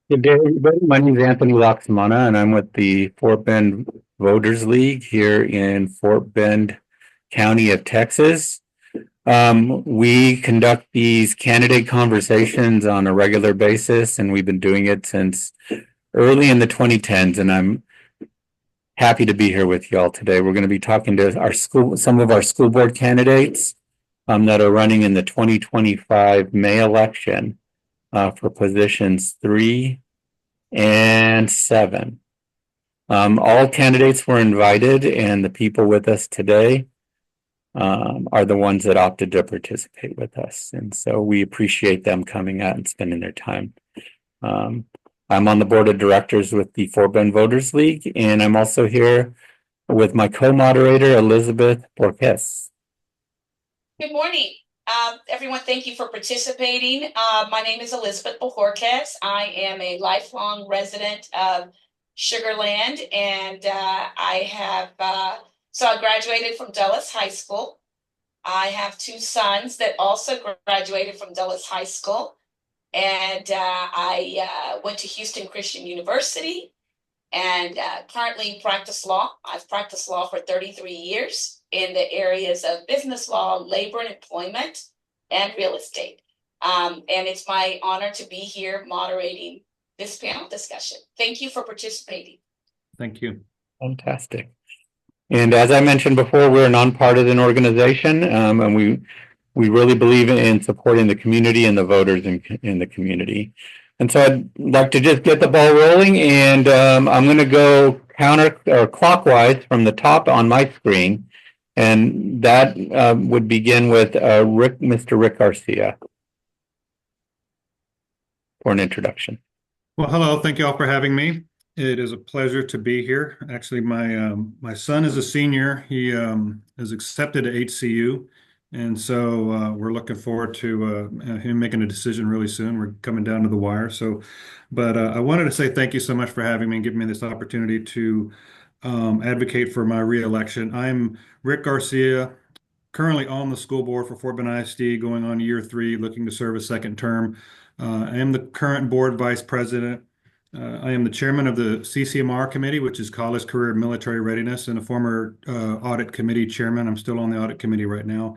Good day, everybody. My name is Anthony Laxmana, and I'm with the Fort Bend Voters League here in Fort Bend County of Texas. We conduct these candidate conversations on a regular basis, and we've been doing it since early in the 2010s, and I'm happy to be here with y'all today. We're going to be talking to some of our school board candidates that are running in the 2025 May election for positions 3 and 7. All candidates were invited, and the people with us today are the ones that opted to participate with us. And so we appreciate them coming out and spending their time. Um, I'm on the board of directors with the Fort Bend Voters League, and I'm also here with my co-moderator, Elizabeth Borges. Good morning. Everyone, thank you for participating. My name is Elizabeth Bojorquez. I am a lifelong resident of Sugar Land, and I graduated from Dulles High School. I have two sons that also graduated from Dulles High School, and I went to Houston Christian University and currently practice law. I've practiced law for 33 years in the areas of business law, labor and employment, and real estate. And it's my honor to be here moderating this panel discussion. Thank you for participating. Thank you. Fantastic. And as I mentioned before, we're a nonpartisan organization, and we really believe in supporting the community and the voters in the community. And so I'd like to just get the ball rolling, and I'm going to go clockwise from the top on my screen, and that would begin with Mr. Rick Garcia for an introduction. Well, hello. Thank you all for having me. It is a pleasure to be here. Actually, my son is a senior. He is accepted to HCU, and so we're looking forward to him making a decision really soon. We're coming down to the wire. But I wanted to say thank you so much for having me and giving me this opportunity to advocate for my reelection. I'm Rick Garcia, currently on the school board for Fort Bend ISD, going on year 3, looking to serve a second term. I am the current board vice president. I am the chairman of the CCMR committee, which is College Career Military Readiness, and a former audit committee chairman. I'm still on the audit committee right now.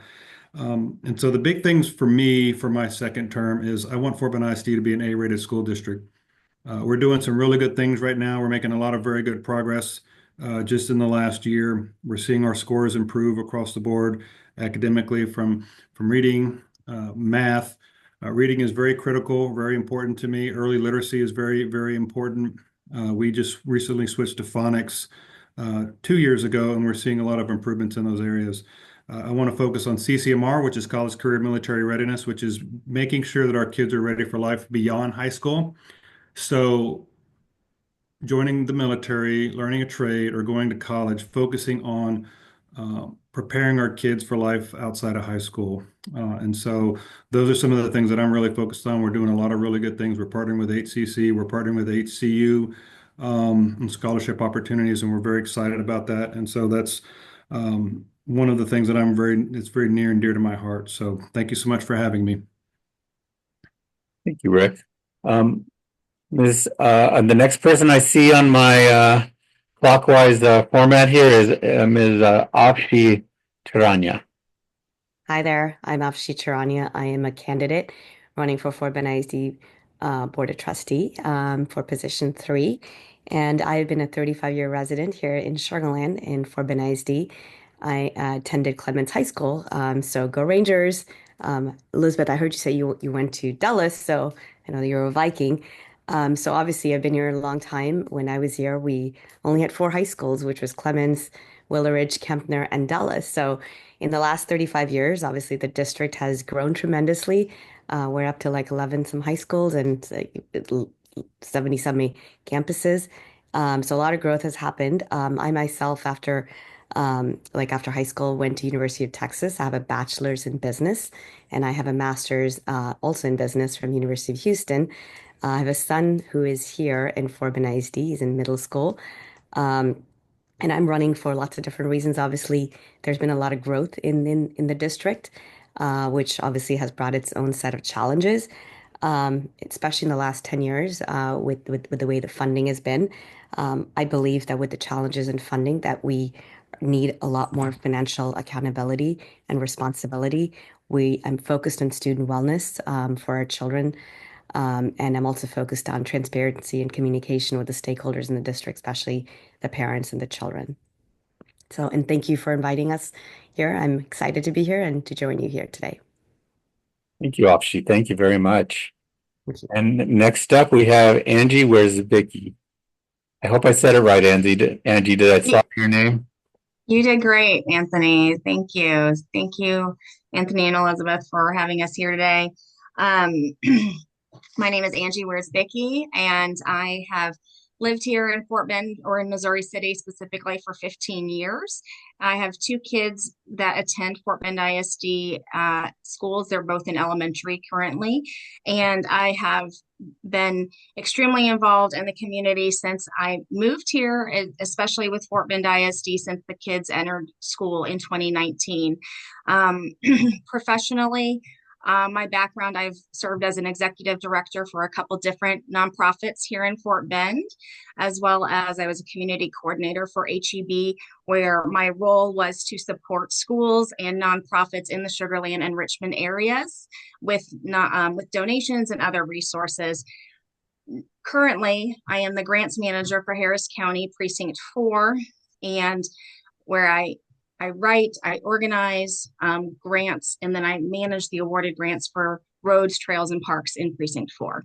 And so the big things for me for my second term is I want Fort Bend ISD to be an A-rated school district. We're doing some really good things right now. We're making a lot of very good progress just in the last year. We're seeing our scores improve across the board academically from reading, math. Reading is very critical, very important to me. Early literacy is very, very important. We just recently switched to phonics 2 years ago, and we're seeing a lot of improvements in those areas. I want to focus on CCMR, which is College Career Military Readiness, which is making sure that our kids are ready for life beyond high school. So joining the military, learning a trade, or going to college, focusing on preparing our kids for life outside of high school. And so those are some of the things that I'm really focused on. We're doing a lot of really good things. We're partnering with HCC, we're partnering with HCU and scholarship opportunities, and we're very excited about that. And so that's one of the things that it's very near and dear to my heart. So thank you so much for having me. Thank you, Rick. The next person I see on my clockwise format here is Ms. Afshi Tirania. Hi there, I'm Afshi Tirania. I am a candidate running for Fort Bend ISD Board of Trustee for position 3. And I've been a 35-year resident here in Sugar Land in Fort Bend ISD. I attended Clements High School, so go Rangers. Elizabeth, I heard you say you went to Dulles, so I know that you're a Viking. So obviously I've been here a long time. When I was here, we only had 4 high schools, which was Clements, Willow Ridge, Kempner, and Dulles. So in the last 35 years, obviously the district has grown tremendously. We're up to like 11 some high schools and 70 campuses. So a lot of growth has happened. I myself, after high school, went to University of Texas. I have a bachelor's in business, and I have a master's also in business from University of Houston. I have a son who is here in Fort Bend ISD. He's in middle school. And I'm running for lots of different reasons. Obviously, there's been a lot of growth in the district, which obviously has brought its own set of challenges. especially in the last 10 years, with the way the funding has been. I believe that with the challenges in funding, that we need a lot more financial accountability and responsibility. I'm focused on student wellness for our children, and I'm also focused on transparency and communication with the stakeholders in the district, especially the parents and the children. So, and thank you for inviting us here. I'm excited to be here and to join you here today. Thank you, Afshi. Thank you very much. Thank you. And next up, we have Angie Wierzbicki. I hope I said it right, Angie. Angie, did I slaughter your name? You did great, Anthony. Thank you. Thank you, Anthony and Elizabeth, for having us here today. Um, my name is Angie Wierzbicki, and I have lived here in Fort Bend, or in Missouri City specifically, for 15 years. I have two kids that attend Fort Bend ISD schools. They're both in elementary currently, and I have been extremely involved in the community since I moved here, especially with Fort Bend ISD since the kids entered school in 2019. Professionally, my background, I've served as an executive director for a couple different nonprofits here in Fort Bend, as well as I was a community coordinator for HEB, where my role was to support schools and nonprofits in the Sugar Land and Richmond areas with donations and other resources. Currently, I am the grants manager for Harris County Precinct 4, and where I write, I organize grants, and then I manage the awarded grants for roads, trails, and parks in Precinct 4.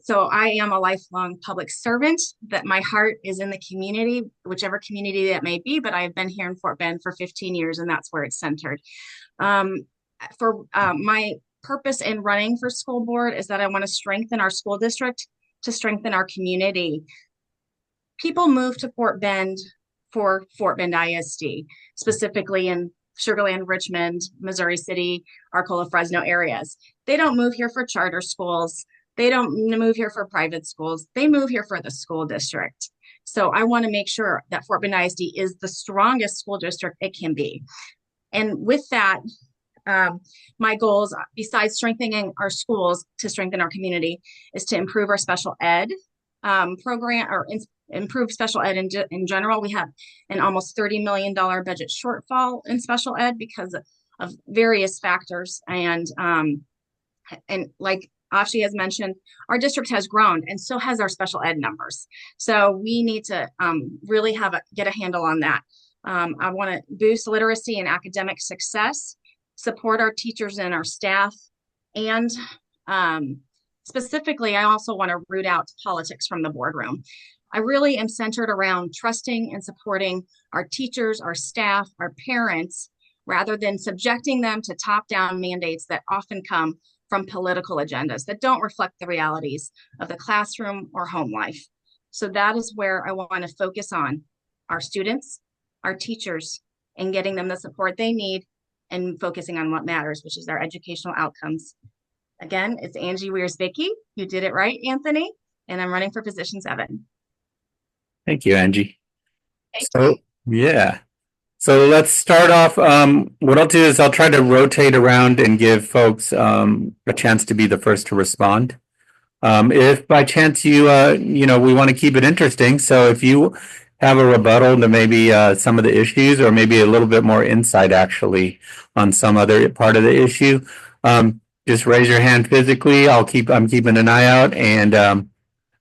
So I am a lifelong public servant, that my heart is in the community, whichever community that may be, but I've been here in Fort Bend for 15 years, and that's where it's centered. My purpose in running for school board is that I want to strengthen our school district, to strengthen our community. People move to Fort Bend for Fort Bend ISD, specifically in Sugar Land, Richmond, Missouri City, Arcola, Fresno areas. They don't move here for charter schools. They don't move here for private schools. They move here for the school district. So I want to make sure that Fort Bend ISD is the strongest school district it can be. And with that, my goals, besides strengthening our schools to strengthen our community, is to improve our special ed program, or improve special ed in general. We have an almost $30 million budget shortfall in special ed because of various factors. And like Afshi has mentioned, our district has grown, and so has our special ed numbers. So we need to really get a handle on that. I want to boost literacy and academic success, support our teachers and our staff, and specifically, I also want to root out politics from the boardroom. I really am centered around trusting and supporting our teachers, our staff, our parents, rather than subjecting them to top-down mandates that often come from political agendas that don't reflect the realities of the classroom or home life. So that is where I want to focus on our students, our teachers, and getting them the support they need, and focusing on what matters, which is their educational outcomes. Again, it's Angie Wierzbicki. You did it right, Anthony, and I'm running for position 7. Thank you, Angie. Thank So, yeah. So let's start off. What I'll do is I'll try to rotate around and give folks a chance to be the first to respond. If by chance we want to keep it interesting. So if you have a rebuttal to maybe some of the issues, or maybe a little bit more insight actually on some other part of the issue, just raise your hand physically. I'm keeping an eye out, and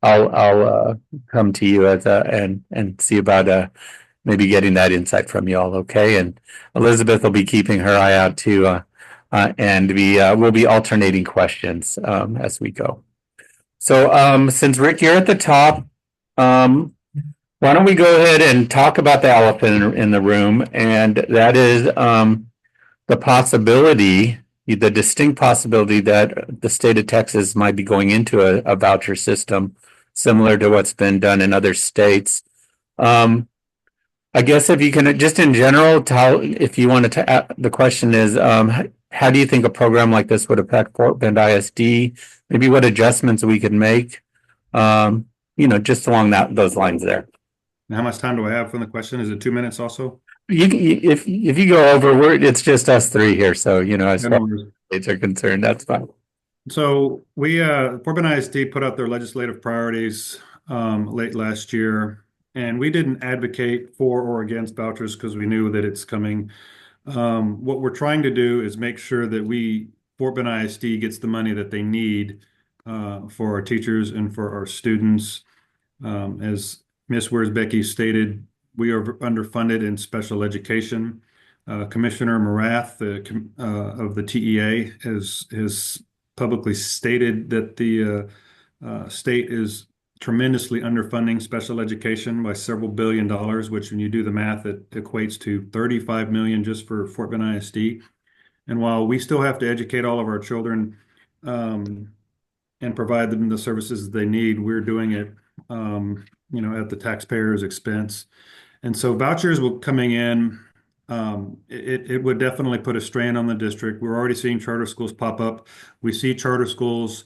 I'll come to you and see about maybe getting that insight from you all. Okay, and Elizabeth will be keeping her eye out too, and we'll be alternating questions as we go. So since Rick, you're at the top, why don't we go ahead and talk about the elephant in the room, and that is the possibility, the distinct possibility that the state of Texas might be going into a voucher system similar to what's been done in other states. I guess if you can just in general if you wanted to, the question is, how do you think a program like this would affect Fort Bend ISD? Maybe what adjustments we could make, just along those lines there. And how much time do I have for the question? Is it 2 minutes also? If you go over, it's just us three here. So, as far as states are concerned, that's fine. So we, Fort Bend ISD put out their legislative priorities late last year, and we didn't advocate for or against vouchers because we knew that it's coming. What we're trying to do is make sure that Fort Bend ISD gets the money that they need for our teachers and for our students. As Ms. Wierzbicki stated, we are underfunded in special education. Commissioner Morath, of the TEA, has publicly stated that the state is tremendously underfunding special education by several billion dollars, which when you do the math, it equates to 35 million just for Fort Bend ISD. And while we still have to educate all of our children and provide them the services they need, we're doing it, at the taxpayer's expense. And so vouchers will coming in. It would definitely put a strain on the district. We're already seeing charter schools pop up. We see charter schools,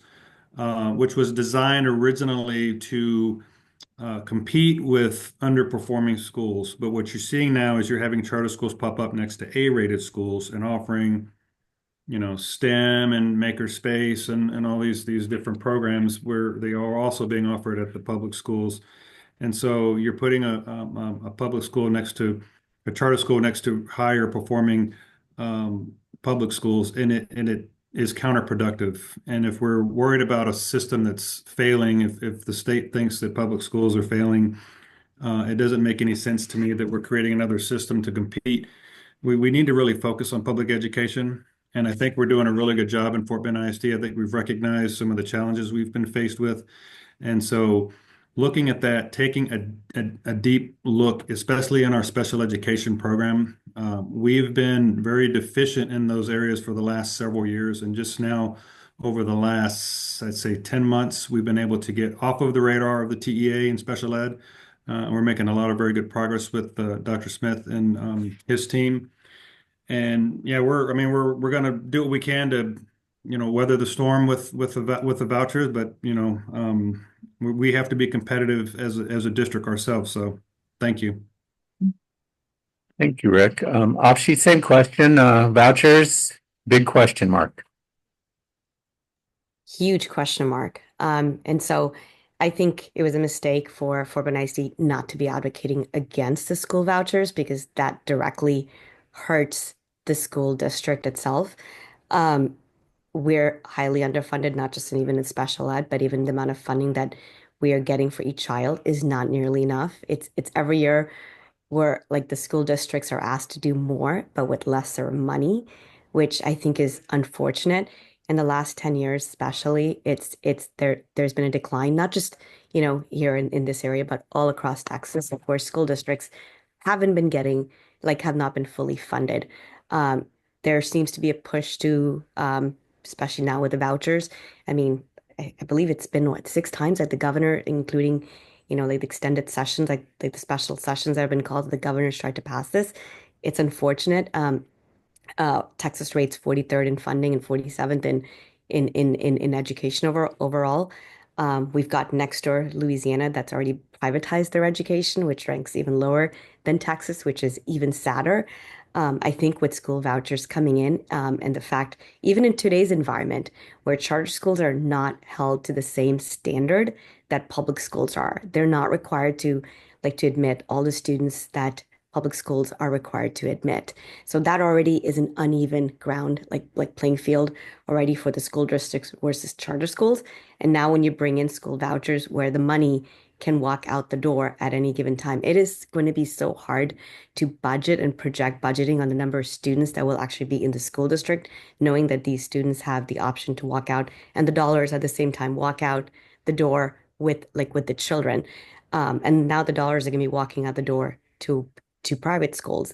which was designed originally to compete with underperforming schools. But what you're seeing now is you're having charter schools pop up next to A-rated schools and offering, STEM and makerspace and all these different programs where they are also being offered at the public schools. And so you're putting a public school next to a charter school next to higher performing public schools, and it is counterproductive. And if we're worried about a system that's failing, if the state thinks that public schools are failing, it doesn't make any sense to me that we're creating another system to compete. We need to really focus on public education. And I think we're doing a really good job in Fort Bend ISD. I think we've recognized some of the challenges we've been faced with. And so looking at that, taking a deep look, especially in our special education program, we've been very deficient in those areas for the last several years. And just now, over the last, I'd say, 10 months, we've been able to get off of the radar of the TEA and special ed. We're making a lot of very good progress with Dr. Smith and his team. And yeah, we're going to do what we can to, weather the storm with the vouchers, but we have to be competitive as a district ourselves. So thank you. Thank you, Rick. Offsheet, same question. Vouchers, big question mark. Huge question mark. And so I think it was a mistake for Fort Bend ISD not to be advocating against the school vouchers because that directly hurts the school district itself. We're highly underfunded, not just in even in special ed, but even the amount of funding that we are getting for each child is not nearly enough. It's every year where like the school districts are asked to do more, but with lesser money, which I think is unfortunate. In the last 10 years, especially, there's been a decline, not just, here in this area, but all across Texas, of course, school districts haven't been getting, like, have not been fully funded. There seems to be a push to, especially now with the vouchers. I mean, I believe it's been what, 6 times that the governor, including like the extended sessions, like the special sessions that have been called, the governor's tried to pass this. It's unfortunate. Texas rates 43rd in funding and 47th in education overall. We've got next door Louisiana that's already privatized their education, which ranks even lower than Texas, which is even sadder. I think with school vouchers coming in, and the fact, even in today's environment, where charter schools are not held to the same standard that public schools are, they're not required to admit all the students that public schools are required to admit. So that already is an uneven ground, like playing field already for the school districts versus charter schools. And now when you bring in school vouchers where the money can walk out the door at any given time, it is going to be so hard to budget and project budgeting on the number of students that will actually be in the school district, knowing that these students have the option to walk out and the dollars at the same time walk out the door with the children. And now the dollars are going to be walking out the door to private schools,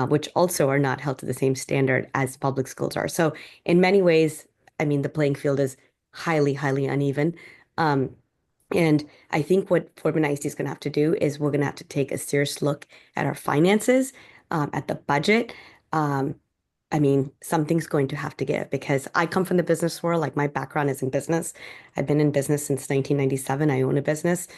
which also are not held to the same standard as public schools are. So in many ways, I mean, the playing field is highly, highly uneven. And I think what Fort Bend ISD is going to have to do is we're going to have to take a serious look at our finances, at the budget. I mean, something's going to have to give because I come from the business world. Like my background is in business. I've been in business since 1997. I own a business.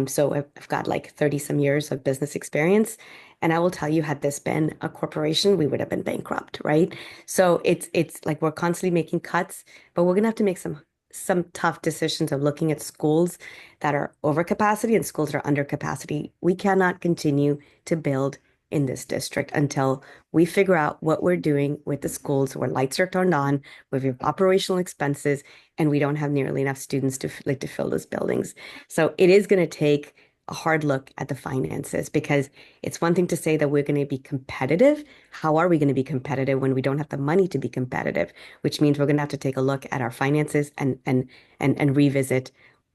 So I've got like 30 some years of business experience. And I will tell you, had this been a corporation, we would have been bankrupt, right? So it's like we're constantly making cuts, but we're gonna have to make some tough decisions of looking at schools that are over capacity and schools that are under capacity. We cannot continue to build in this district until we figure out what we're doing with the schools where lights are turned on, where we have operational expenses, and we don't have nearly enough students to fill those buildings. So it is going to take a hard look at the finances because it's one thing to say that we're going to be competitive. How are we going to be competitive when we don't have the money to be competitive? Which means we're going to have to take a look at our finances and revisit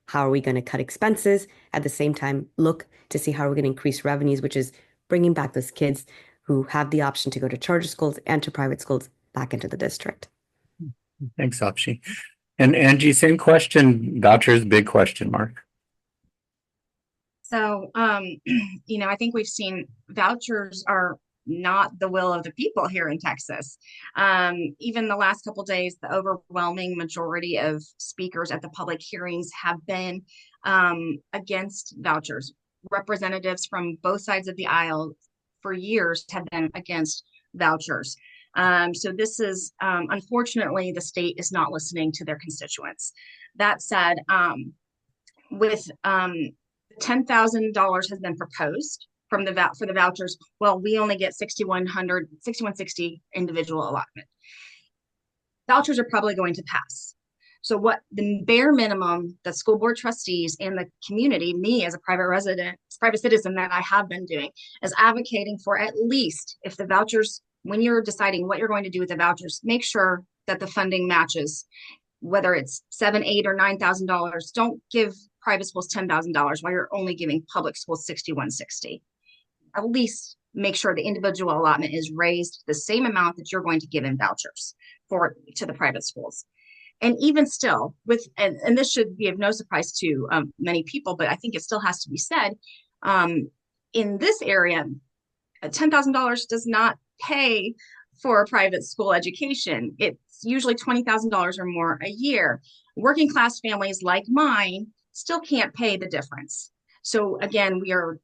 how are we going to cut expenses at the same time look to see how we're going to increase revenues, which is bringing back those kids who have the option to go to charter schools and to private schools back into the district. Thanks, Opshi. And Angie, same question, vouchers, big question mark. So, I think we've seen vouchers are not the will of the people here in Texas. Even the last couple of days, the overwhelming majority of speakers at the public hearings have been against vouchers. Representatives from both sides of the aisle for years have been against vouchers. So this is, unfortunately, the state is not listening to their constituents. That said, with $10,000 has been proposed for the vouchers. Well, we only get 6,160 individual allotment. Vouchers are probably going to pass. So what the bare minimum that school board trustees and the community, me as a private citizen that I have been doing, is advocating for at least if the vouchers, when you're deciding what you're going to do with the vouchers, make sure that the funding matches, whether it's $7,000, $8,000, or $9,000. Don't give private schools $10,000 while you're only giving public schools $6,160. At least make sure the individual allotment is raised the same amount that you're going to give in vouchers to the private schools. And even still, and this should be of no surprise to many people, but I think it still has to be said, in this area, $10,000 does not pay for a private school education. It's usually $20,000 or more a year. Working class families like mine still can't pay the difference. So again, we are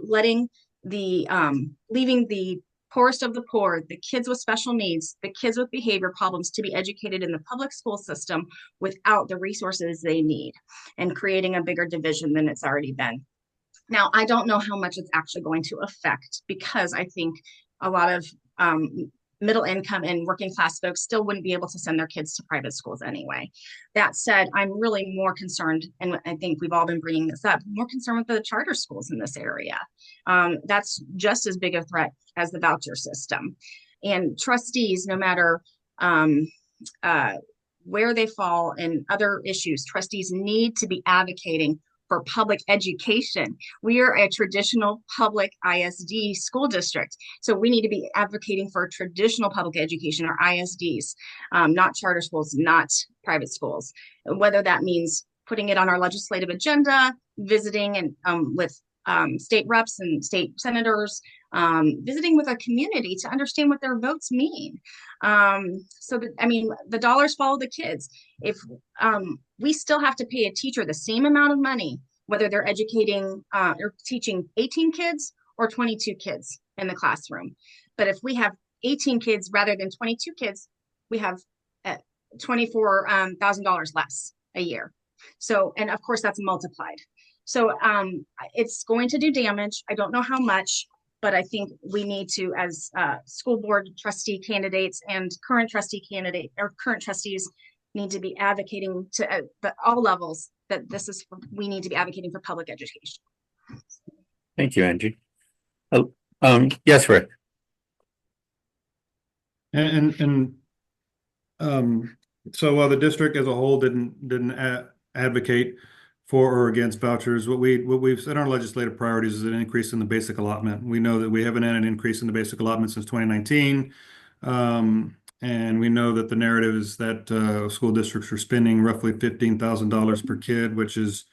letting leaving the poorest of the poor, the kids with special needs, the kids with behavior problems to be educated in the public school system without the resources they need and creating a bigger division than it's already been. Now, I don't know how much it's actually going to affect because I think a lot of middle income and working class folks still wouldn't be able to send their kids to private schools anyway. That said, I'm really more concerned, and I think we've all been bringing this up, more concerned with the charter schools in this area. That's just as big a threat as the voucher system. And trustees, no matter where they fall in other issues, trustees need to be advocating for public education. We are a traditional public ISD school district. So we need to be advocating for traditional public education or ISDs, not charter schools, not private schools. Whether that means putting it on our legislative agenda, visiting and with state reps and state senators, visiting with a community to understand what their votes mean. The dollars follow the kids. If we still have to pay a teacher the same amount of money, whether they're educating or teaching 18 kids or 22 kids in the classroom. But if we have 18 kids rather than 22 kids, we have $24,000 less a year. So, and of course that's multiplied. So it's going to do damage. I don't know how much, but I think we need to, as school board trustee candidates and current trustees need to be advocating to all levels that we need to be advocating for public education. Thank you, Angie. Yes, Rick. So while the district as a whole didn't advocate for or against vouchers, what we've set our legislative priorities is an increase in the basic allotment. We know that we haven't had an increase in the basic allotment since 2019. And we know that the narrative is that school districts are spending roughly $15,000 per kid, which is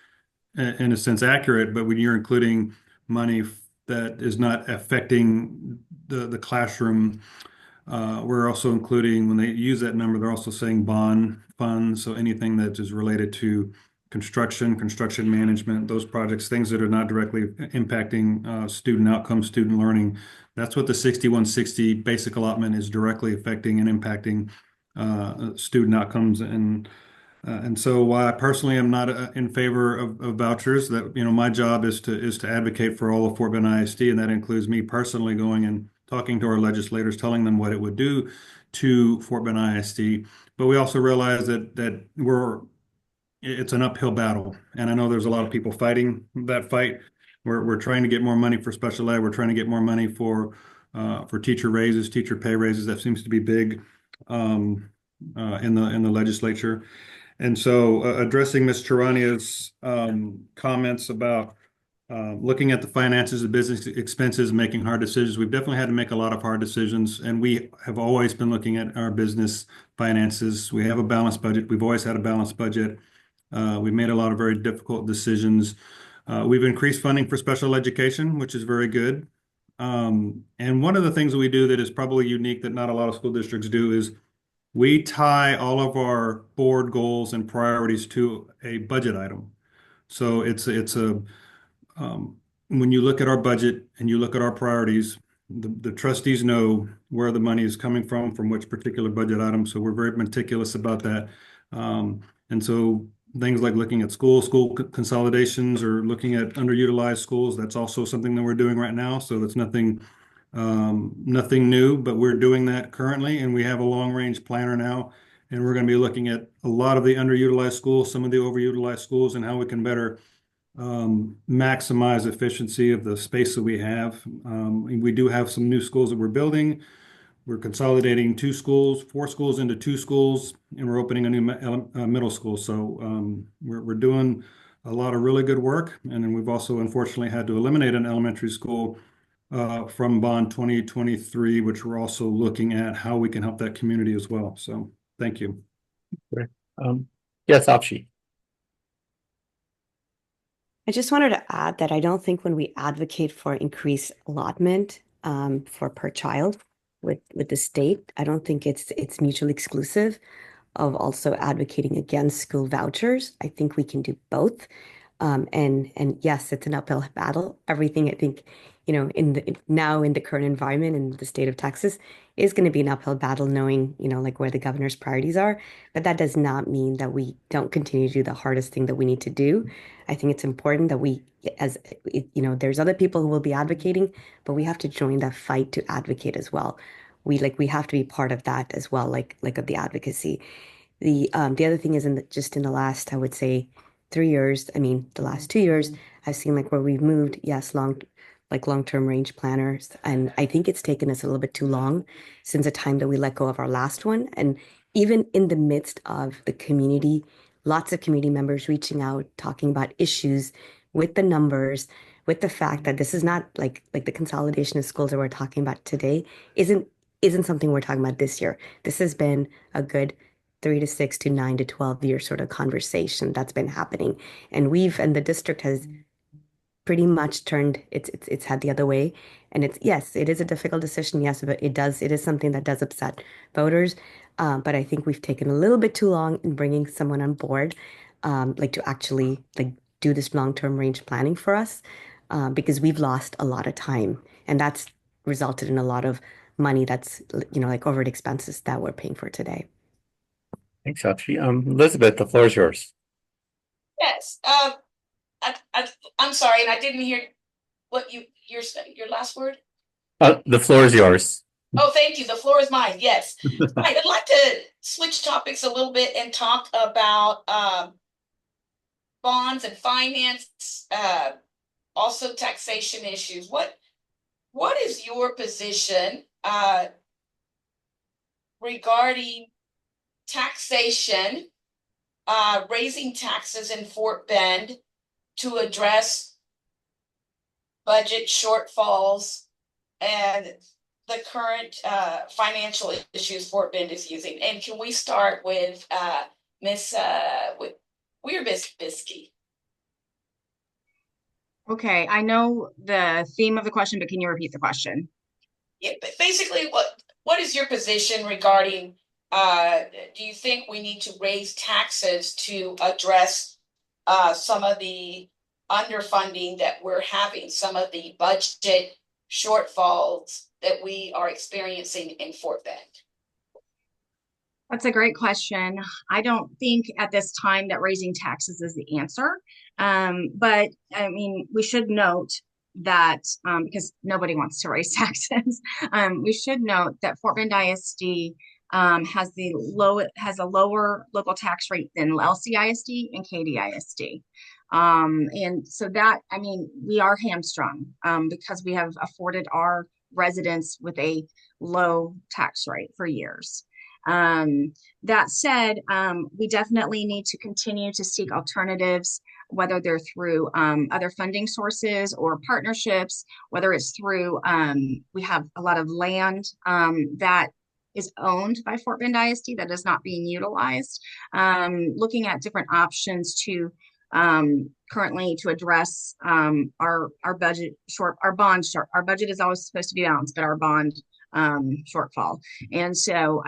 in a sense accurate, but when you're including money that is not affecting the classroom, we're also including, when they use that number, they're also saying bond funds. So anything that is related to construction management, those projects, things that are not directly impacting student outcomes, student learning. That's what the 6160 basic allotment is directly affecting and impacting student outcomes. And so while I personally am not in favor of vouchers, that, my job is to advocate for all of Fort Bend ISD, and that includes me personally going and talking to our legislators, telling them what it would do to Fort Bend ISD. But we also realize that it's an uphill battle, and I know there's a lot of people fighting that fight. We're trying to get more money for special ed. We're trying to get more money for teacher raises, teacher pay raises. That seems to be big in the legislature. And so, addressing Ms. Charania's comments about looking at the finances of business expenses, making hard decisions, we've definitely had to make a lot of hard decisions. And we have always been looking at our business finances. We have a balanced budget. We've always had a balanced budget. We've made a lot of very difficult decisions. We've increased funding for special education, which is very good. And one of the things that we do that is probably unique that not a lot of school districts do is we tie all of our board goals and priorities to a budget item. So when you look at our budget and you look at our priorities, the trustees know where the money is coming from which particular budget item. So we're very meticulous about that. And so things like looking at school consolidations or looking at underutilized schools, that's also something that we're doing right now. So that's nothing new, but we're doing that currently, and we have a long-range planner now, and we're going to be looking at a lot of the underutilized schools, some of the overutilized schools, and how we can better maximize efficiency of the space that we have. We do have some new schools that we're building. We're consolidating 4 schools into 2 schools, and we're opening a new middle school. So we're doing a lot of really good work, and then we've also unfortunately had to eliminate an elementary school from Bond 2023, which we're also looking at how we can help that community as well. So thank you. Yes, Opshi. I just wanted to add that I don't think when we advocate for increased allotment for per child with the state, I don't think it's mutually exclusive of also advocating against school vouchers. I think we can do both. And yes, it's an uphill battle. Everything I think, in the current environment in the state of Texas is going to be an uphill battle, knowing, like where the governor's priorities are. But that does not mean that we don't continue to do the hardest thing that we need to do. I think it's important that there's other people who will be advocating, but we have to join that fight to advocate as well. We have to be part of that as well, like of the advocacy. The other thing is just in the last, I would say, 3 years, I mean, the last 2 years, I've seen where we've moved, yes, long-term range planners. And I think it's taken us a little bit too long since the time that we let go of our last one. And even in the midst of the community, lots of community members reaching out, talking about issues with the numbers, with the fact that this is not like the consolidation of schools that we're talking about today isn't something we're talking about this year. This has been a good 3 to 6 to 9 to 12 year sort of conversation that's been happening. And the district has pretty much turned its head the other way. And yes, it is a difficult decision. Yes, but it is something that does upset voters. But I think we've taken a little bit too long in bringing someone on board, to actually do this long-term range planning for us, because we've lost a lot of time, and that's resulted in a lot of money that's, overhead expenses that we're paying for today. Thanks, Opshi. Elizabeth, the floor is yours. Yes. I'm sorry, and I didn't hear what your last word. The floor is yours. Oh, thank you. The floor is mine. Yes. I'd like to switch topics a little bit and talk about bonds and finance, also taxation issues. What is your position regarding taxation, raising taxes in Fort Bend to address budget shortfalls and the current financial issues Fort Bend is using? And can we start with Miss Wierzbicki? Okay, I know the theme of the question, but can you repeat the question? Yeah, but basically, what is your position regarding? Do you think we need to raise taxes to address some of the underfunding that we're having, some of the budget shortfalls that we are experiencing in Fort Bend? That's a great question. I don't think at this time that raising taxes is the answer. But I mean, we should note that because nobody wants to raise taxes, we should note that Fort Bend ISD has a lower local tax rate than LCISD and KDISD. And so that, I mean, we are hamstrung because we have afforded our residents with a low tax rate for years. That said, we definitely need to continue to seek alternatives, whether they're through other funding sources or partnerships, whether it's through, we have a lot of land that is owned by Fort Bend ISD that is not being utilized, looking at different options to currently to address our budget short, our bond short. Our budget is always supposed to be balanced, but our bond shortfall. And so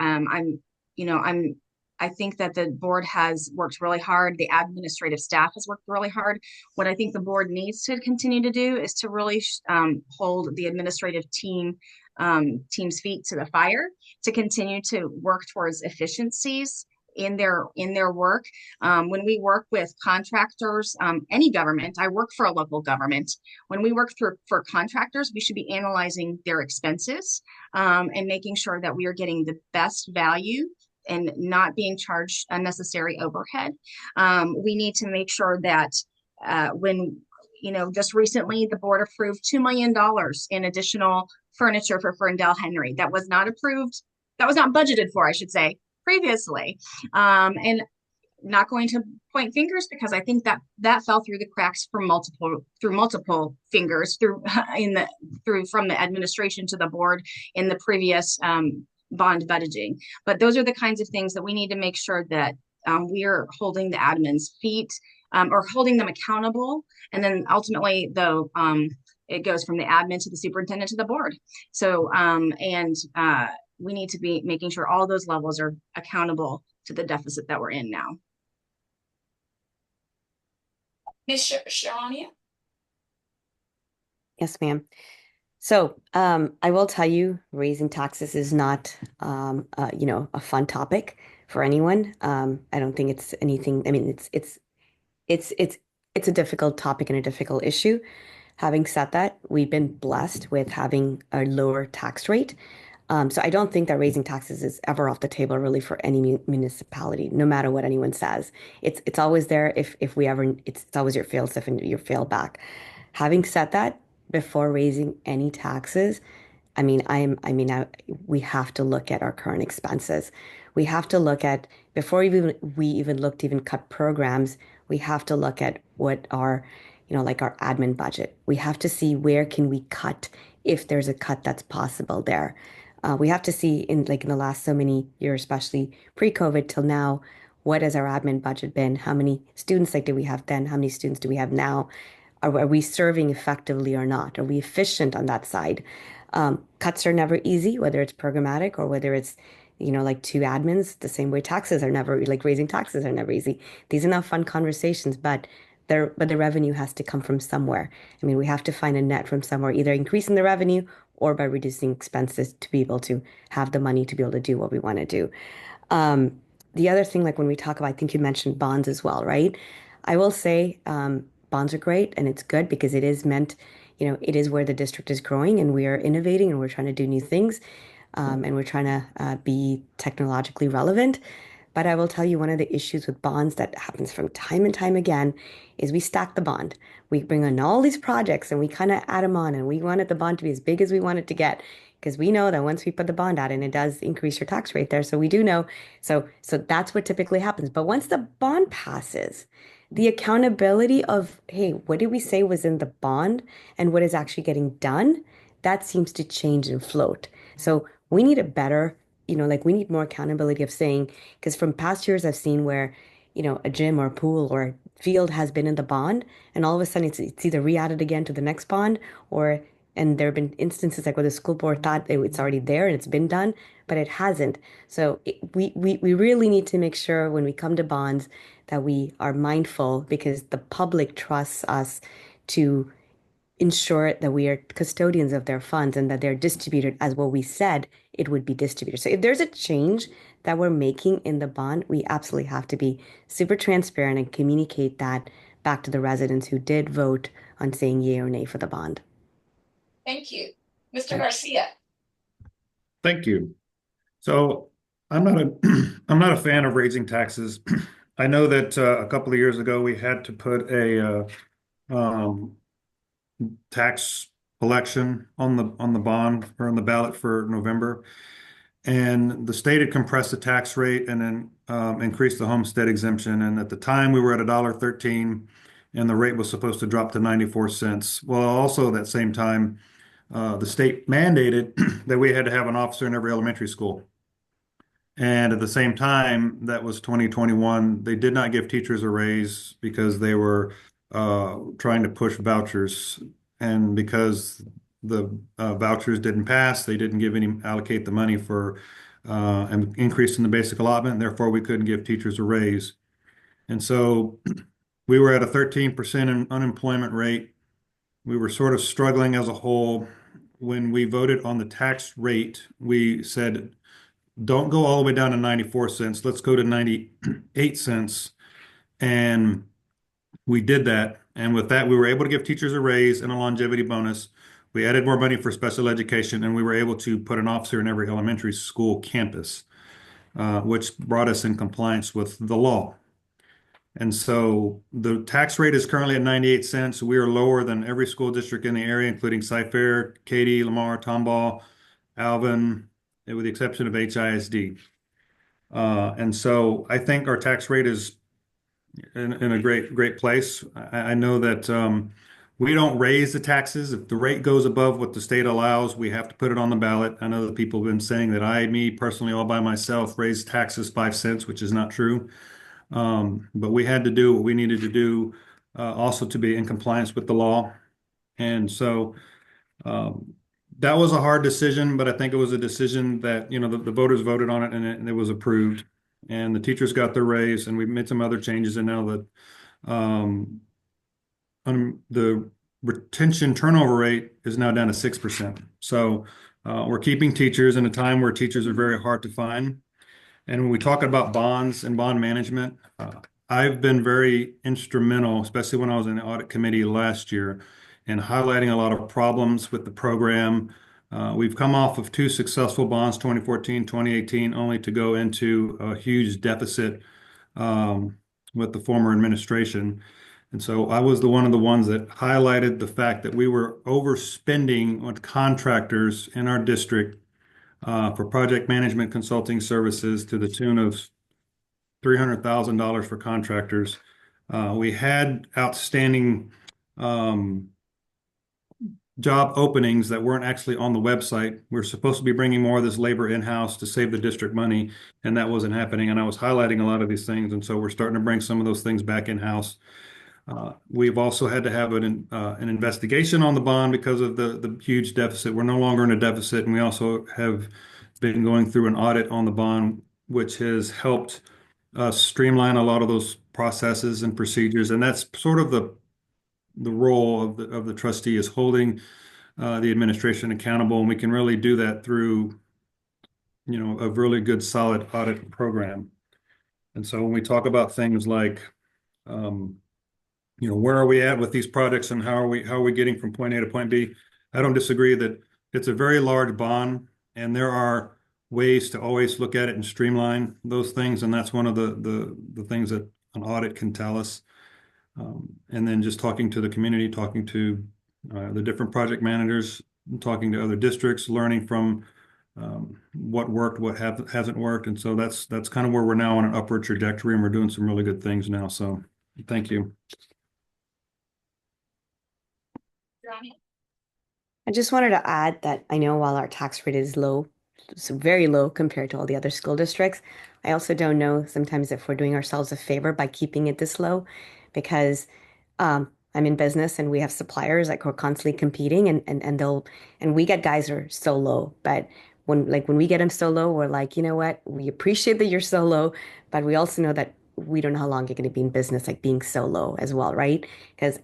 I think that the board has worked really hard. The administrative staff has worked really hard. What I think the board needs to continue to do is to really hold the administrative team's feet to the fire to continue to work towards efficiencies in their work. When we work with contractors, any government, I work for a local government. When we work for contractors, we should be analyzing their expenses and making sure that we are getting the best value and not being charged unnecessary overhead. We need to make sure that when, just recently the board approved $2 million in additional furniture for Ferndale Henry. That was not approved. That was not budgeted for, I should say, previously. And not going to point fingers because I think that fell through the cracks from multiple fingers from the administration to the board in the previous bond budgeting. But those are the kinds of things that we need to make sure that we are holding the admin's feet or holding them accountable. And then ultimately, though, it goes from the admin to the superintendent to the board. So, we need to be making sure all those levels are accountable to the deficit that we're in now. Ms. Sharonia? Yes, ma'am. So I will tell you, raising taxes is not, a fun topic for anyone. I don't think it's anything. I mean, it's a difficult topic and a difficult issue. Having said that, we've been blessed with having a lower tax rate. So I don't think that raising taxes is ever off the table really for any municipality, no matter what anyone says. It's always there if we ever, it's always your fail safe and your fail back. Having said that, before raising any taxes, we have to look at our current expenses. We have to look at, before we even look to even cut programs, we have to look at what our, like our admin budget. We have to see where can we cut if there's a cut that's possible there. We have to see in the last so many years, especially pre-COVID till now, what has our admin budget been? How many students do we have then? How many students do we have now? Are we serving effectively or not? Are we efficient on that side? Cuts are never easy, whether it's programmatic or whether it's, two admins, the same way taxes are never, raising taxes are never easy. These are not fun conversations, but the revenue has to come from somewhere. I mean, we have to find a net from somewhere, either increasing the revenue or by reducing expenses to be able to have the money to be able to do what we want to do. The other thing, when we talk about, I think you mentioned bonds as well, right? I will say bonds are great and it's good because it is meant, it is where the district is growing and we are innovating and we're trying to do new things and we're trying to be technologically relevant. But I will tell you, one of the issues with bonds that happens from time and time again is we stack the bond. We bring on all these projects and we kind of add them on and we wanted the bond to be as big as we want it to get because we know that once we put the bond out and it does increase your tax rate there. So we do know. So that's what typically happens. But once the bond passes, the accountability of, hey, what did we say was in the bond and what is actually getting done, that seems to change and float. So we need a better we need more accountability of saying, because from past years I've seen where, a gym or a pool or a field has been in the bond and all of a sudden it's either re-added again to the next bond or And there have been instances like where the school board thought it's already there and it's been done, but it hasn't. So we really need to make sure when we come to bonds that we are mindful because the public trusts us to ensure that we are custodians of their funds and that they're distributed as what we said it would be distributed. So if there's a change that we're making in the bond, we absolutely have to be super transparent and communicate that back to the residents who did vote on saying yay or nay for the bond. Thank you. Mr. Garcia. Thank you. So I'm not a I'm not a fan of raising taxes. I know that a couple of years ago we had to put a tax election on the bond or on the ballot for November, and the state had compressed the tax rate and then increased the homestead exemption. And at the time, we were at $1.13, and the rate was supposed to drop to 94 cents. Well, also that same time, the state mandated that we had to have an officer in every elementary school. And at the same time, that was 2021, they did not give teachers a raise because they were trying to push vouchers. And because the vouchers didn't pass, they didn't allocate the money for an increase in the basic allotment. And therefore, we couldn't give teachers a raise. And so we were at a 13% unemployment rate. We were sort of struggling as a whole. When we voted on the tax rate, we said, don't go all the way down to 94 cents. Let's go to 98 cents. And we did that. And with that, we were able to give teachers a raise and a longevity bonus. We added more money for special education, and we were able to put an officer in every elementary school campus, which brought us in compliance with the law. And so the tax rate is currently at 98 cents. We are lower than every school district in the area, including Cy-Fair, Katy, Lamar, Tomball, Alvin, with the exception of HISD. And so I think our tax rate is in a great place. I know that we don't raise the taxes. If the rate goes above what the state allows, we have to put it on the ballot. I know that people have been saying that me personally, all by myself, raised taxes 5 cents, which is not true. But we had to do what we needed to do also to be in compliance with the law. And so that was a hard decision, but I think it was a decision that, the voters voted on it and it was approved. And the teachers got their raise, and we made some other changes. And now that the retention turnover rate is now down to 6%. So we're keeping teachers in a time where teachers are very hard to find. And when we talk about bonds and bond management, I've been very instrumental, especially when I was in the audit committee last year, in highlighting a lot of problems with the program. We've come off of 2 successful bonds, 2014, 2018, only to go into a huge deficit with the former administration. And so I was one of the ones that highlighted the fact that we were overspending with contractors in our district for project management consulting services to the tune of $300,000 for contractors. We had outstanding job openings that weren't actually on the website. We were supposed to be bringing more of this labor in-house to save the district money, and that wasn't happening. And I was highlighting a lot of these things, and so we're starting to bring some of those things back in-house. We've also had to have an investigation on the bond because of the huge deficit. We're no longer in a deficit, and we also have been going through an audit on the bond, which has helped us streamline a lot of those processes and procedures. And that's sort of the role of the trustee, is holding the administration accountable, and we can really do that through a really good solid audit program. And so when we talk about things like where are we at with these projects and how are we getting from point A to point B, I don't disagree that it's a very large bond, and there are ways to always look at it and streamline those things, and that's one of the things that an audit can tell us. And then just talking to the community, talking to the different project managers, talking to other districts, learning from what worked, what hasn't worked. And so that's kind of where we're now on an upward trajectory, and we're doing some really good things now. So thank you. I just wanted to add that I know while our tax rate is low, so very low compared to all the other school districts, I also don't know sometimes if we're doing ourselves a favor by keeping it this low, because I'm in business and we have suppliers like who are constantly competing and we get guys who are so low. But when we get them so low, we're like, you know what? We appreciate that you're so low, but we also know that we don't know how long you're going to be in business, like being so low as well, right? Because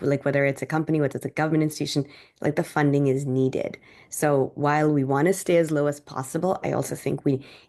like whether it's a company, whether it's a government institution, like the funding is needed. So while we want to stay as low as possible, I also think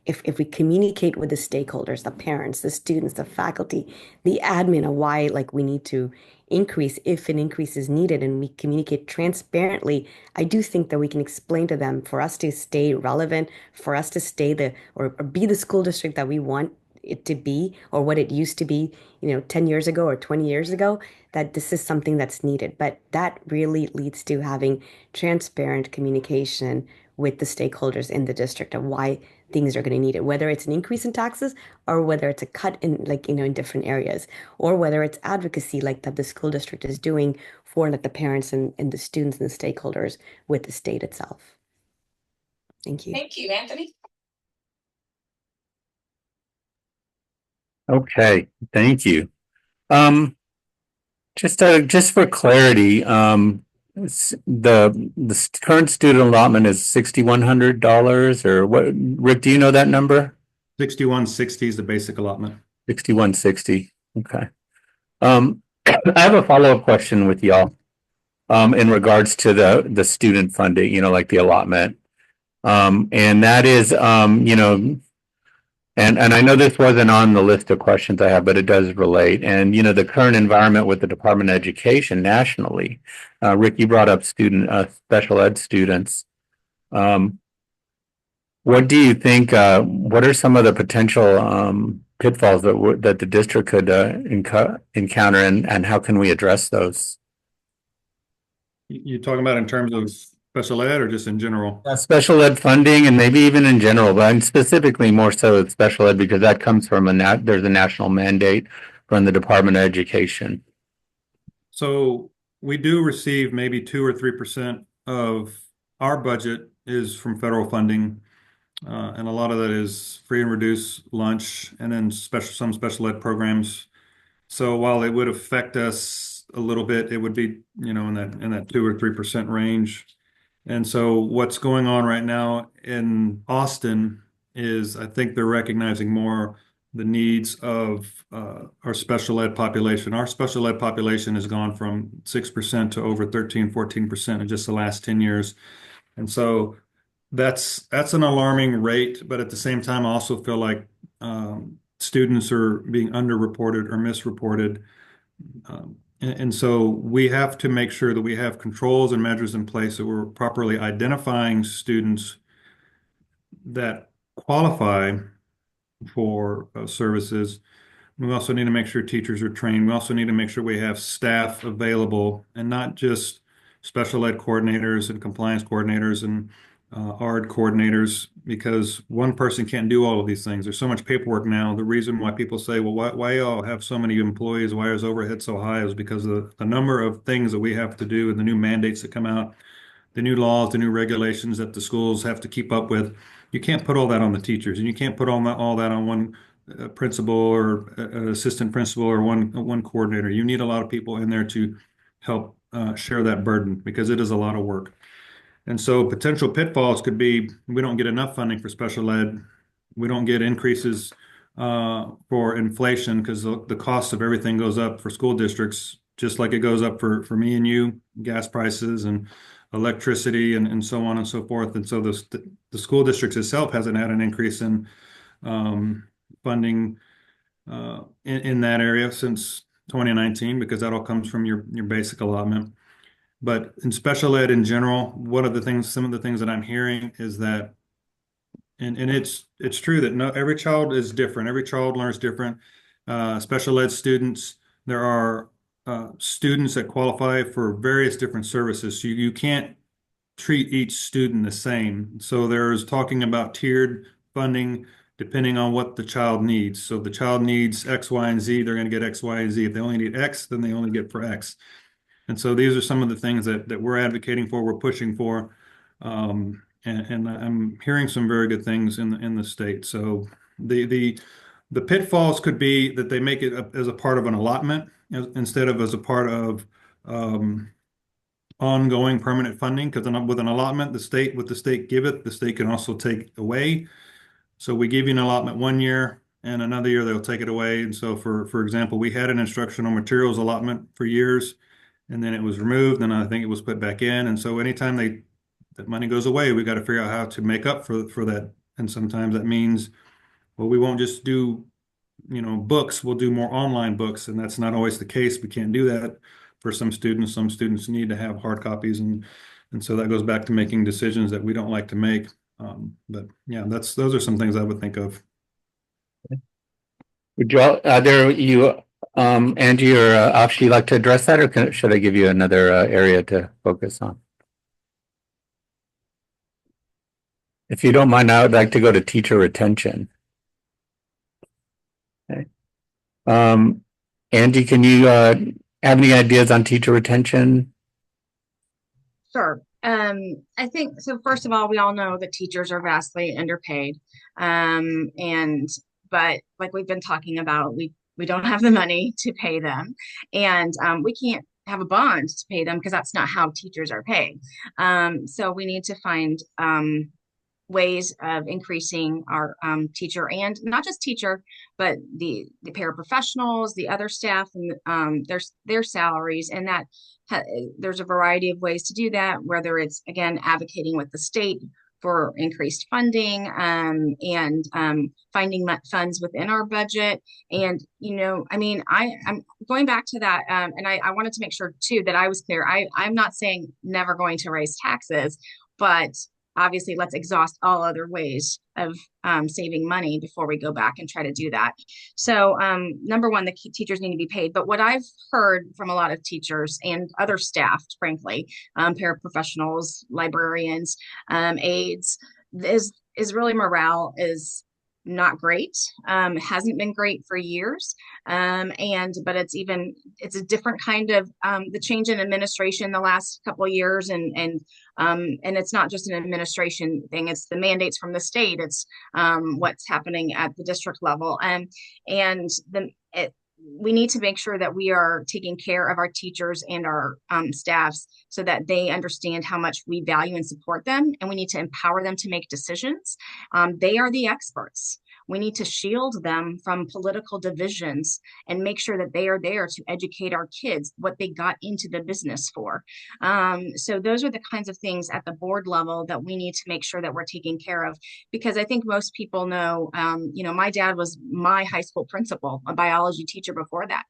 if we communicate with the stakeholders, the parents, the students, the faculty, the admin of why like we need to increase if an increase is needed and we communicate transparently, I do think that we can explain to them for us to stay relevant, for us to stay or be the school district that we want it to be or what it used to be, 10 years ago or 20 years ago, that this is something that's needed. But that really leads to having transparent communication with the stakeholders in the district of why things are going to need it, whether it's an increase in taxes or whether it's a cut in like, in different areas, or whether it's advocacy like that the school district is doing for like the parents and the students and the stakeholders with the state itself. Thank you. Thank you, Anthony. Okay, thank you. Just for clarity, the current student allotment is $6,100 or what? Rick, do you know that number? 6160 is the basic allotment. 6160. Okay. I have a follow-up question with y'all in regards to the student funding, like the allotment. And that is, and I know this wasn't on the list of questions I have, but it does relate. And, the current environment with the Department of Education nationally, Rick, you brought up special ed students. What do you think, what are some of the potential pitfalls that the district could encounter and how can we address those? You're talking about in terms of special ed or just in general? Special ed funding and maybe even in general, but I'm specifically more so with special ed because that comes from there's a national mandate from the Department of Education. So we do receive maybe 2 or 3% of our budget is from federal funding. And a lot of that is free and reduced lunch and then some special ed programs. So while it would affect us a little bit, it would be, in that 2 or 3% range. And so what's going on right now in Austin is I think they're recognizing more the needs of our special ed population. Our special ed population has gone from 6% to over 13, 14% in just the last 10 years. And so that's an alarming rate, but at the same time, I also feel like students are being underreported or misreported. And so we have to make sure that we have controls and measures in place that we're properly identifying students that qualify for services. We also need to make sure teachers are trained. We also need to make sure we have staff available and not just special ed coordinators and compliance coordinators and ARD coordinators, because one person can't do all of these things. There's so much paperwork now. The reason why people say, well, why y'all have so many employees? Why is overhead so high? Is because of the number of things that we have to do and the new mandates that come out, the new laws, the new regulations that the schools have to keep up with. You can't put all that on the teachers, and you can't put all that on one principal or assistant principal or one coordinator. You need a lot of people in there to help share that burden because it is a lot of work. And so potential pitfalls could be we don't get enough funding for special ed. We don't get increases for inflation because the cost of everything goes up for school districts, just like it goes up for me and you, gas prices and electricity and so on and so forth. And so the school districts itself hasn't had an increase in funding in that area since 2019 because that all comes from your basic allotment. But in special ed in general, some of the things that I'm hearing is that, and it's true that every child is different. Every child learns different. Special ed students, there are students that qualify for various different services. So you can't treat each student the same. So there's talking about tiered funding depending on what the child needs. So if the child needs X, Y, and Z, they're going to get X, Y, and Z. If they only need X, then they only get for X. And so these are some of the things that we're advocating for, we're pushing for. And I'm hearing some very good things in the state. So the pitfalls could be that they make it as a part of an allotment instead of as a part of ongoing permanent funding, because with an allotment, what the state giveth, the state can also take away. So we give you an allotment one year, and another year they'll take it away. And so for example, we had an instructional materials allotment for years, and then it was removed, and I think it was put back in. And so anytime that money goes away, we got to figure out how to make up for that. And sometimes that means, well, we won't just do, books, we'll do more online books, and that's not always the case. We can't do that for some students. Some students need to have hard copies, and so that goes back to making decisions that we don't like to make. But yeah, those are some things I would think of. Would you, Angie or Afshi, like to address that, or should I give you another area to focus on? If you don't mind, I would like to go to teacher retention. Okay. Angie, can you have any ideas on teacher retention? Sure. I think so. First of all, we all know that teachers are vastly underpaid. But like we've been talking about, we don't have the money to pay them, and we can't have a bond to pay them because that's not how teachers are paid. So we need to find ways of increasing our teacher, and not just teacher, but the paraprofessionals, the other staff, and their salaries, and that there's a variety of ways to do that, whether it's again advocating with the state for increased funding, and finding funds within our budget. And I'm going back to that, and I wanted to make sure too that I was clear. I'm not saying never going to raise taxes, but obviously let's exhaust all other ways of saving money before we go back and try to do that. So number one, the teachers need to be paid. But what I've heard from a lot of teachers and other staff, frankly, paraprofessionals, librarians, aides, is really morale is not great. Hasn't been great for years. But it's a different kind of the change in administration the last couple of years, and it's not just an administration thing. It's the mandates from the state. It's what's happening at the district level, we need to make sure that we are taking care of our teachers and our staffs so that they understand how much we value and support them, and we need to empower them to make decisions. They are the experts. We need to shield them from political divisions and make sure that they are there to educate our kids what they got into the business for. So those are the kinds of things at the board level that we need to make sure that we're taking care of, because I think most people know, my dad was my high school principal, a biology teacher before that.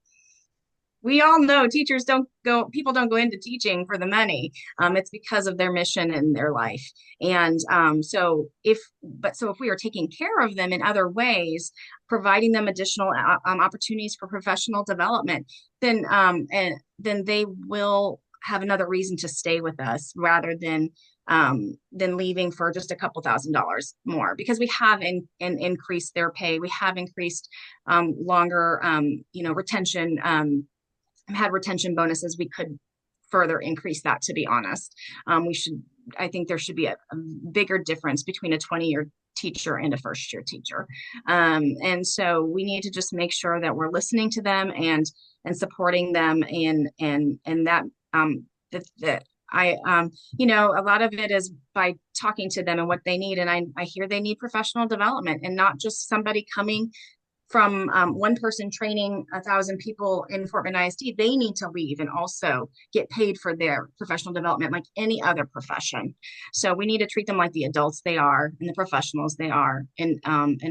We all know people don't go into teaching for the money. It's because of their mission in their life. And so if we are taking care of them in other ways, providing them additional opportunities for professional development, then they will have another reason to stay with us rather than leaving for just a couple $1,000s more, because we have increased their pay. We have increased longer, retention, had retention bonuses. We could further increase that, to be honest. I think there should be a bigger difference between a 20-year teacher and a first-year teacher. And so we need to just make sure that we're listening to them and supporting them, and that a lot of it is by talking to them and what they need. And I hear they need professional development, and not just somebody coming from one person training 1,000 people in Fort Bend ISD. They need to leave and also get paid for their professional development like any other profession. So we need to treat them like the adults they are and the professionals they are, and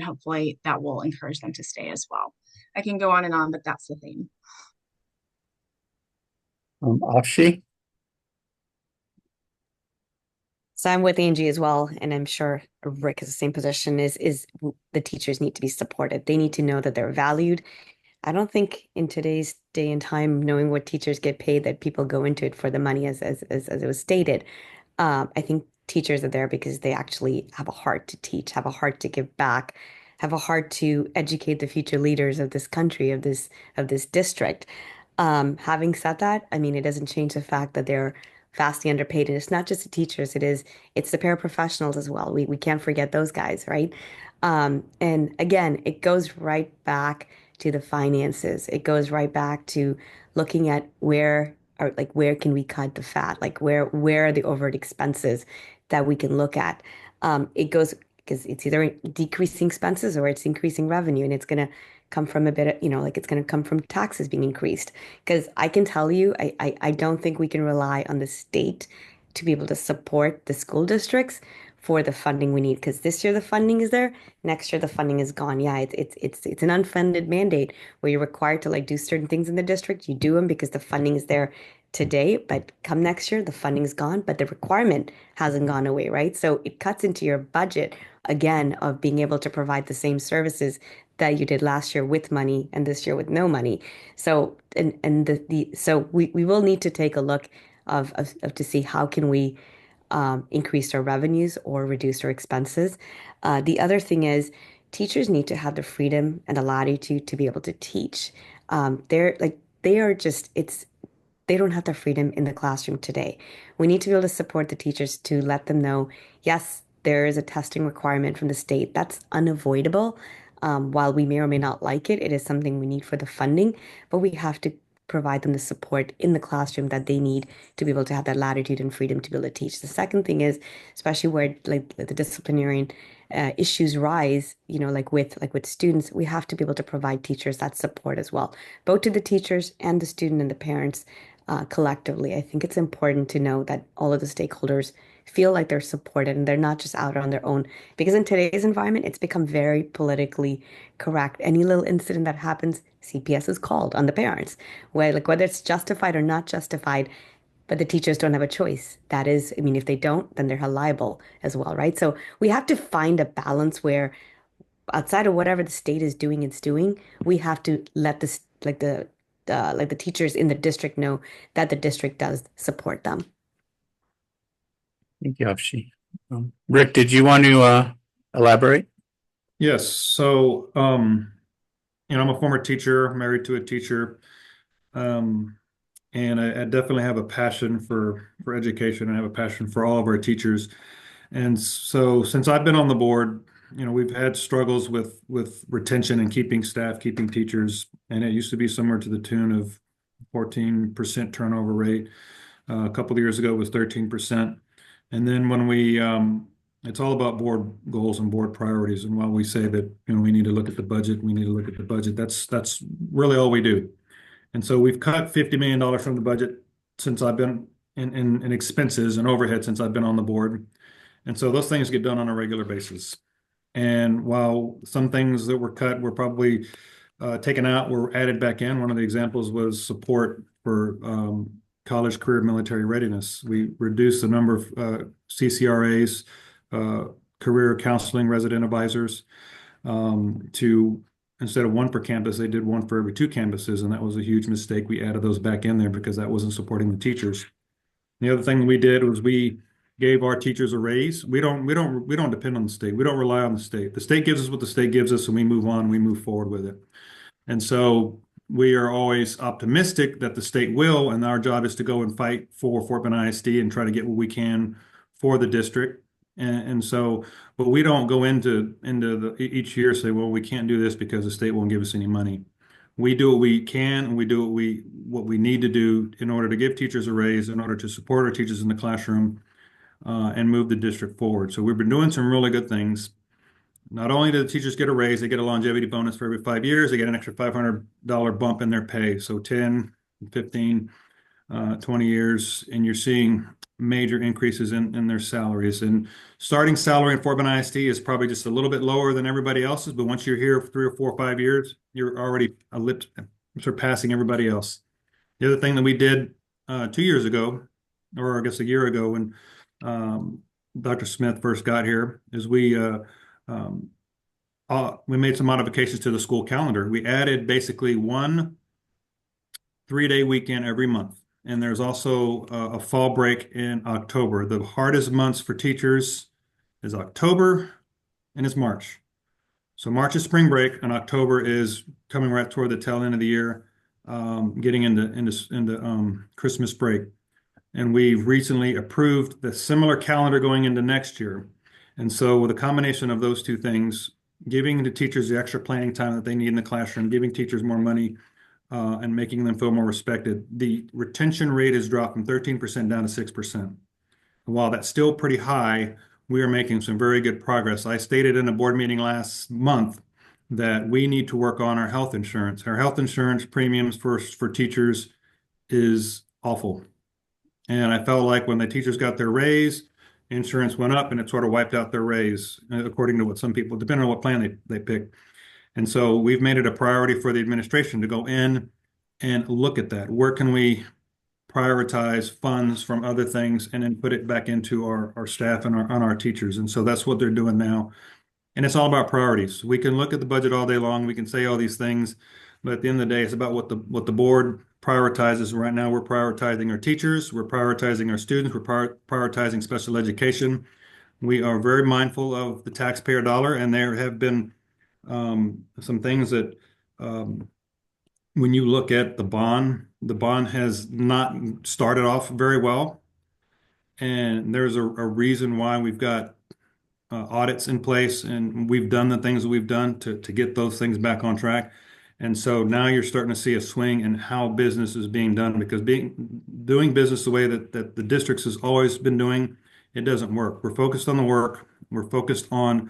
hopefully that will encourage them to stay as well. I can go on, but that's the theme. Afshi? So I'm with Angie as well, and I'm sure Rick is the same position, is the teachers need to be supported. They need to know that they're valued. I don't think in today's day and time, knowing what teachers get paid, that people go into it for the money, as it was stated. I think teachers are there because they actually have a heart to teach, have a heart to give back, have a heart to educate the future leaders of this country, of this district. Having said that, I mean, it doesn't change the fact that they're vastly underpaid. And it's not just the teachers, it's the paraprofessionals as well. We can't forget those guys, right? And again, it goes right back to the finances. It goes right back to looking at where can we cut the fat? Like where are the overt expenses that we can look at? It goes because it's either decreasing expenses or it's increasing revenue, and it's gonna come from a bit of, like it's gonna come from taxes being increased. Because I can tell you, I don't think we can rely on the state to be able to support the school districts for the funding we need. Because this year the funding is there, next year the funding is gone. Yeah, it's an unfunded mandate where you're required to like do certain things in the district. You do them because the funding is there today, but come next year the funding's gone, but the requirement hasn't gone away, right? So it cuts into your budget again of being able to provide the same services that you did last year with money and this year with no money. So we will need to take a look of to see how can we increase our revenues or reduce our expenses. The other thing is teachers need to have the freedom and the latitude to be able to teach. They are just it's they don't have the freedom in the classroom today. We need to be able to support the teachers to let them know, yes, there is a testing requirement from the state. That's unavoidable. While we may or may not like it, it is something we need for the funding, but we have to provide them the support in the classroom that they need to be able to have that latitude and freedom to be able to teach. The second thing is, especially where like the disciplinary issues rise, like with students, we have to be able to provide teachers that support as well, both to the teachers and the student and the parents collectively. I think it's important to know that all of the stakeholders feel like they're supported and they're not just out on their own. Because in today's environment, it's become very politically correct. Any little incident that happens, CPS is called on the parents, whether it's justified or not justified. But the teachers don't have a choice. That is, I mean, if they don't, then they're liable as well, right? So we have to find a balance where outside of whatever the state is doing, it's doing, we have to let this like the teachers in the district know that the district does support them. Thank you, Afshi. Rick, did you want to elaborate? Yes. So, I'm a former teacher, married to a teacher, and I definitely have a passion for education. I have a passion for all of our teachers. And so, since I've been on the board, we've had struggles with retention and keeping staff, keeping teachers, and it used to be somewhere to the tune of 14% turnover rate. A couple of years ago, it was 13%. And then it's all about board goals and board priorities. And while we say that, we need to look at the budget, we need to look at the budget, that's really all we do. And so we've cut $50 million from the budget since I've been in expenses and overhead since I've been on the board. And so those things get done on a regular basis. And while some things that were cut were probably taken out were added back in, one of the examples was support for college career military readiness. We reduced the number of CCRAs, career counseling resident advisors, to instead of one per campus, they did one for every two campuses, and that was a huge mistake. We added those back in there because that wasn't supporting the teachers. The other thing we did was we gave our teachers a raise. We don't depend on the state. We don't rely on the state. The state gives us what the state gives us, and we move on. We move forward with it. And so we are always optimistic that the state will, and our job is to go and fight for Fort Bend ISD and try to get what we can for the district. But we don't go into each year say, well, we can't do this because the state won't give us any money. We do what we can, and we do what we need to do in order to give teachers a raise, in order to support our teachers in the classroom, and move the district forward. So we've been doing some really good things. Not only do the teachers get a raise, they get a longevity bonus for every 5 years. They get an extra $500 bump in their pay. So 10, 15, 20 years, and you're seeing major increases in their salaries. And starting salary in Fort Bend ISD is probably just a little bit lower than everybody else's, but once you're here for 3 or 4 or 5 years, you're already surpassing everybody else. The other thing that we did 2 years ago, or I guess a year ago when Dr. Smith first got here, is we made some modifications to the school calendar. We added basically one 3-day weekend every month. And there's also a fall break in October. The hardest months for teachers is October and it's March. So March is spring break and October is coming right toward the tail end of the year, getting into Christmas break. And we've recently approved the similar calendar going into next year. And so with a combination of those two things, giving the teachers the extra planning time that they need in the classroom, giving teachers more money, and making them feel more respected. The retention rate has dropped from 13% down to 6%. While that's still pretty high, we are making some very good progress. I stated in a board meeting last month that we need to work on our health insurance. Our health insurance premiums for teachers is awful. And I felt like when the teachers got their raise, insurance went up and it sort of wiped out their raise, according to what some people, depending on what plan they pick. And so we've made it a priority for the administration to go in and look at that. Where can we prioritize funds from other things and then put it back into our staff and on our teachers? And so that's what they're doing now. And it's all about priorities. We can look at the budget all day long. We can say all these things, but at the end of the day, it's about what the board prioritizes. Right now, we're prioritizing our teachers, we're prioritizing our students, we're prioritizing special education. We are very mindful of the taxpayer dollar, and there have been some things that when you look at the bond has not started off very well. And there's a reason why we've got audits in place, and we've done the things that we've done to get those things back on track. And so now you're starting to see a swing in how business is being done, because doing business the way that the districts has always been doing, it doesn't work. We're focused on the work. We're focused on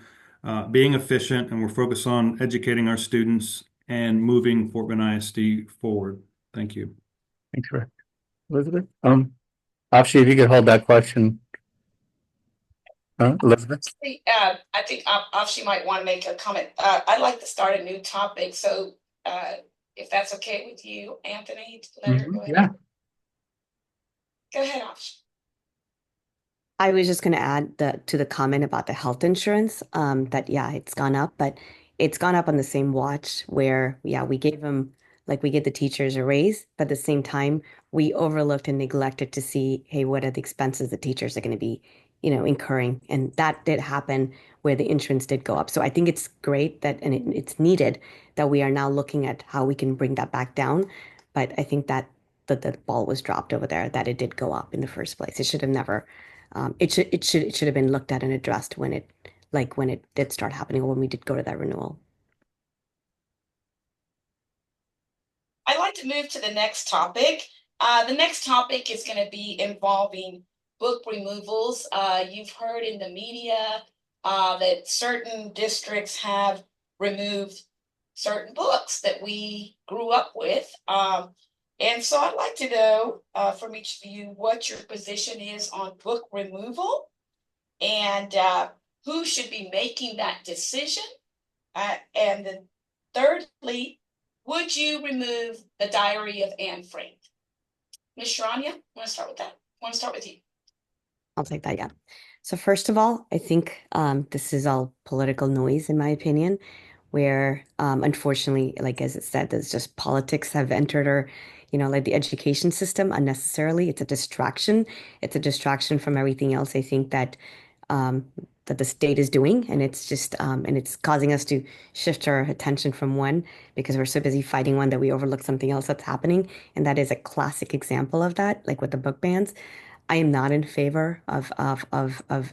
being efficient, and we're focused on educating our students and moving Fort Bend ISD forward. Thank you. Thanks, Rick. Elizabeth? Afshi, if you could hold that question. Elizabeth? I think Afshi might want to make a comment. I'd like to start a new topic. So if that's okay with you, Anthony, let her go ahead. Yeah. Go ahead, Afshi. I was just going to add to the comment about the health insurance, that, yeah, it's gone up, but it's gone up on the same watch where, yeah, we gave them, like we gave the teachers a raise, but at the same time, we overlooked and neglected to see, hey, what are the expenses the teachers are going to be, incurring? And that did happen where the insurance did go up. So I think it's great that, and it's needed that we are now looking at how we can bring that back down. But I think that the ball was dropped over there, that it did go up in the first place. It should have never. It should have been looked at and addressed when it did start happening, or when we did go to that renewal. I'd like to move to the next topic. The next topic is going to be involving book removals. You've heard in the media that certain districts have removed certain books that we grew up with. And so I'd like to know from each of you what your position is on book removal, and who should be making that decision. And then thirdly, would you remove the Diary of Anne Frank? Ms. Sharanya, I want to start with that. I want to start with you. I'll take that, yeah. So first of all, I think this is all political noise, in my opinion, where unfortunately, like as it said, there's just politics have entered our, like the education system unnecessarily. It's a distraction. It's a distraction from everything else. I think that that the state is doing, and it's just and it's causing us to shift our attention from one because we're so busy fighting one that we overlook something else that's happening. And that is a classic example of that, like with the book bans. I am not in favor of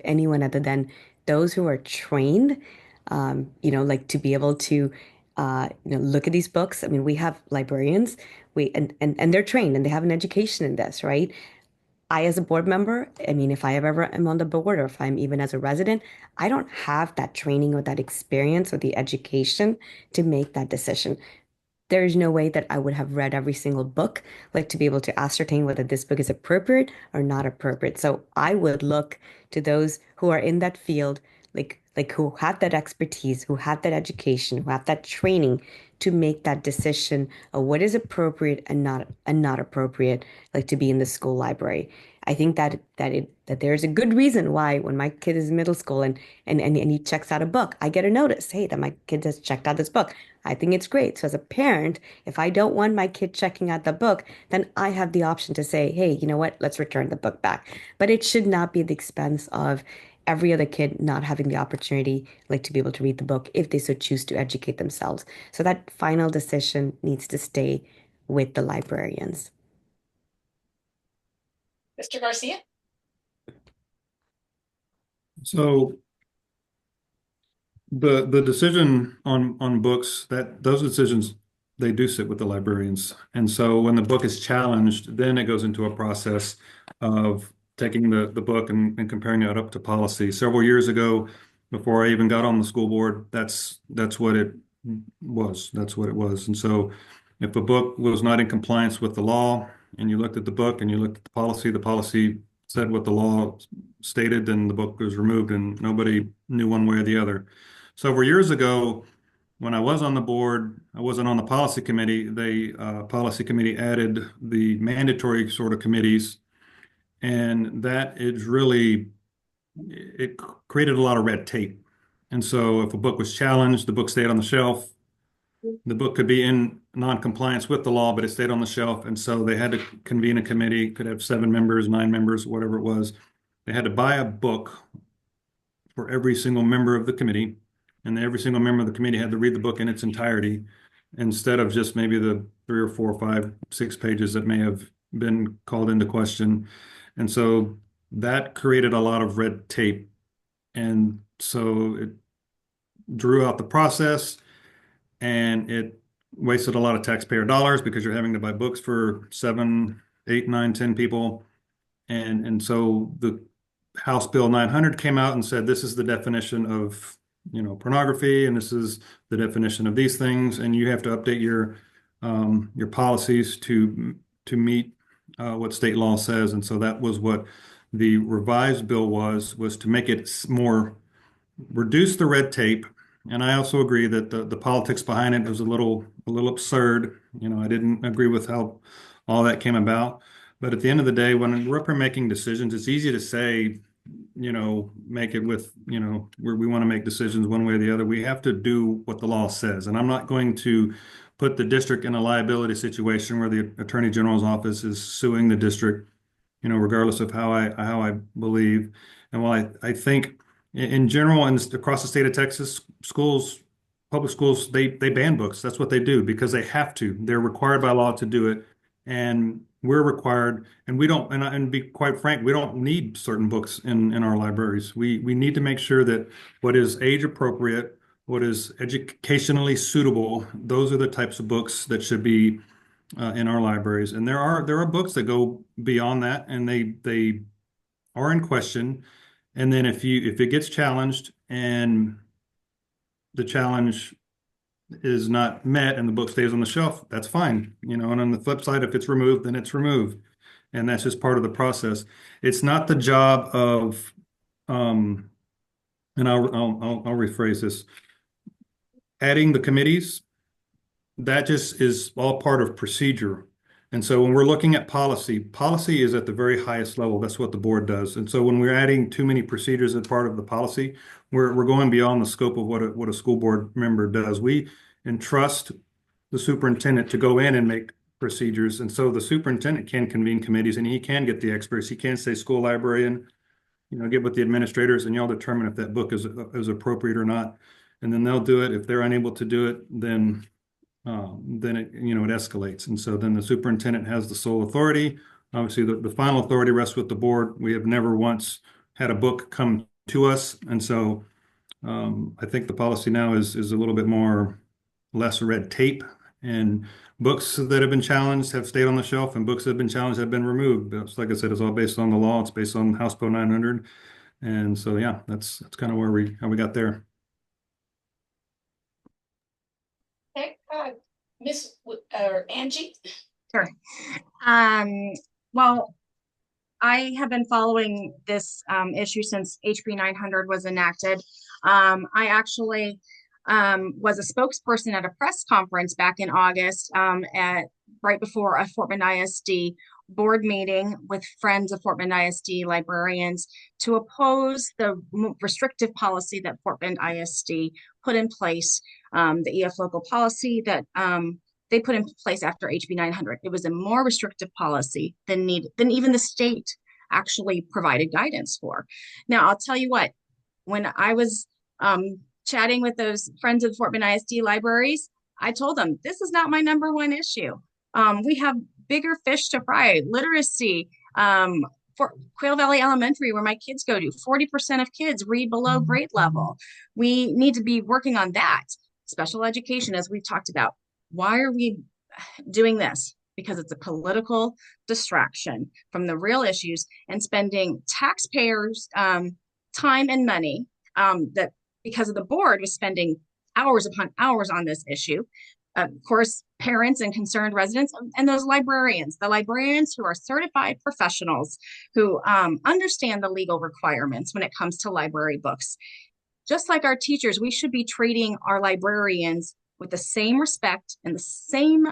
anyone other than those who are trained, like to be able to, look at these books. I mean, we have librarians, and they're trained and they have an education in this, right? I, as a board member, I mean, if I ever am on the board or if I'm even as a resident, I don't have that training or that experience or the education to make that decision. There is no way that I would have read every single book, like to be able to ascertain whether this book is appropriate or not appropriate. So I would look to those who are in that field, like who have that expertise, who have that education, who have that training to make that decision of what is appropriate and not appropriate, like to be in the school library. I think that there's a good reason why when my kid is in middle school and he checks out a book, I get a notice, hey, that my kid has checked out this book. I think it's great. So as a parent, if I don't want my kid checking out the book, then I have the option to say, hey, you know what? Let's return the book back. But it should not be at the expense of every other kid not having the opportunity, like to be able to read the book if they so choose to educate themselves. So that final decision needs to stay with the librarians. Mr. Garcia? So The decision on books, that those decisions, they do sit with the librarians. And so when the book is challenged, then it goes into a process of taking the book and comparing it up to policy. Several years ago, before I even got on the school board, that's what it was. That's what it was. And so if a book was not in compliance with the law, and you looked at the book and you looked at the policy said what the law stated, then the book was removed and nobody knew one way or the other. Several years ago, when I was on the board, I wasn't on the policy committee. The policy committee added the mandatory sort of committees, and that is really, it created a lot of red tape. And so if a book was challenged, the book stayed on the shelf. The book could be in non-compliance with the law, but it stayed on the shelf. And so they had to convene a committee, could have 7 members, 9 members, whatever it was. They had to buy a book for every single member of the committee. And every single member of the committee had to read the book in its entirety instead of just maybe the 3 or 4 or 5, 6 pages that may have been called into question. And so that created a lot of red tape. And so it drew out the process and it wasted a lot of taxpayer dollars because you're having to buy books for 7, 8, 9, 10 people. And so the House Bill 900 came out and said, this is the definition of, pornography, and this is the definition of these things, and you have to update your policies to meet what state law says. And so that was what the revised bill was to make it more, reduce the red tape. And I also agree that the politics behind it was a little absurd. I didn't agree with how all that came about. But at the end of the day, when we're up here making decisions, it's easy to say, make it with, where we want to make decisions one way or the other. We have to do what the law says. And I'm not going to put the district in a liability situation where the Attorney General's office is suing the district, regardless of how I believe. And while I think in general and across the state of Texas, public schools, they ban books. That's what they do because they have to. They're required by law to do it. And we're required, and we don't, and be quite frank, we don't need certain books in our libraries. We need to make sure that what is age appropriate, what is educationally suitable, those are the types of books that should be in our libraries. And there are books that go beyond that, and they are in question. And then if it gets challenged and the challenge is not met and the book stays on the shelf, that's fine. And on the flip side, if it's removed, then it's removed. And that's just part of the process. It's not the job of, and I'll rephrase this, adding the committees, that just is all part of procedure. And so when we're looking at policy is at the very highest level. That's what the board does. And so when we're adding too many procedures as part of the policy, we're going beyond the scope of what a school board member does. We entrust the superintendent to go in and make procedures. And so the superintendent can convene committees and he can get the experts. He can say school librarian, get with the administrators and y'all determine if that book is appropriate or not. And then they'll do it. If they're unable to do it, then it escalates. And so then the superintendent has the sole authority. Obviously, the final authority rests with the board. We have never once had a book come to us. And so I think the policy now is a little bit more less red tape, and books that have been challenged have stayed on the shelf and books that have been challenged have been removed. But like I said, it's all based on the law. It's based on House Bill 900. And so, yeah, that's kind of how we got there. Okay, Miss Angie. Sure. Well, I have been following this issue since HB 900 was enacted. I actually was a spokesperson at a press conference back in August right before a Fort Bend ISD board meeting with friends of Fort Bend ISD librarians to oppose the restrictive policy that Fort Bend ISD put in place, the EF local policy that they put in place after HB 900. It was a more restrictive policy than even the state actually provided guidance for. Now, I'll tell you what, when I was chatting with those friends of Fort Bend ISD libraries, I told them, this is not my number one issue. We have bigger fish to fry, literacy, For Quail Valley Elementary, where my kids go to, 40% of kids read below grade level. We need to be working on that. Special education, as we've talked about. Why are we doing this? Because it's a political distraction from the real issues and spending taxpayers' time and money that because of the board was spending hours upon hours on this issue. Of course, parents and concerned residents and those librarians, the librarians who are certified professionals who understand the legal requirements when it comes to library books. Just like our teachers, we should be treating our librarians with the same respect and the same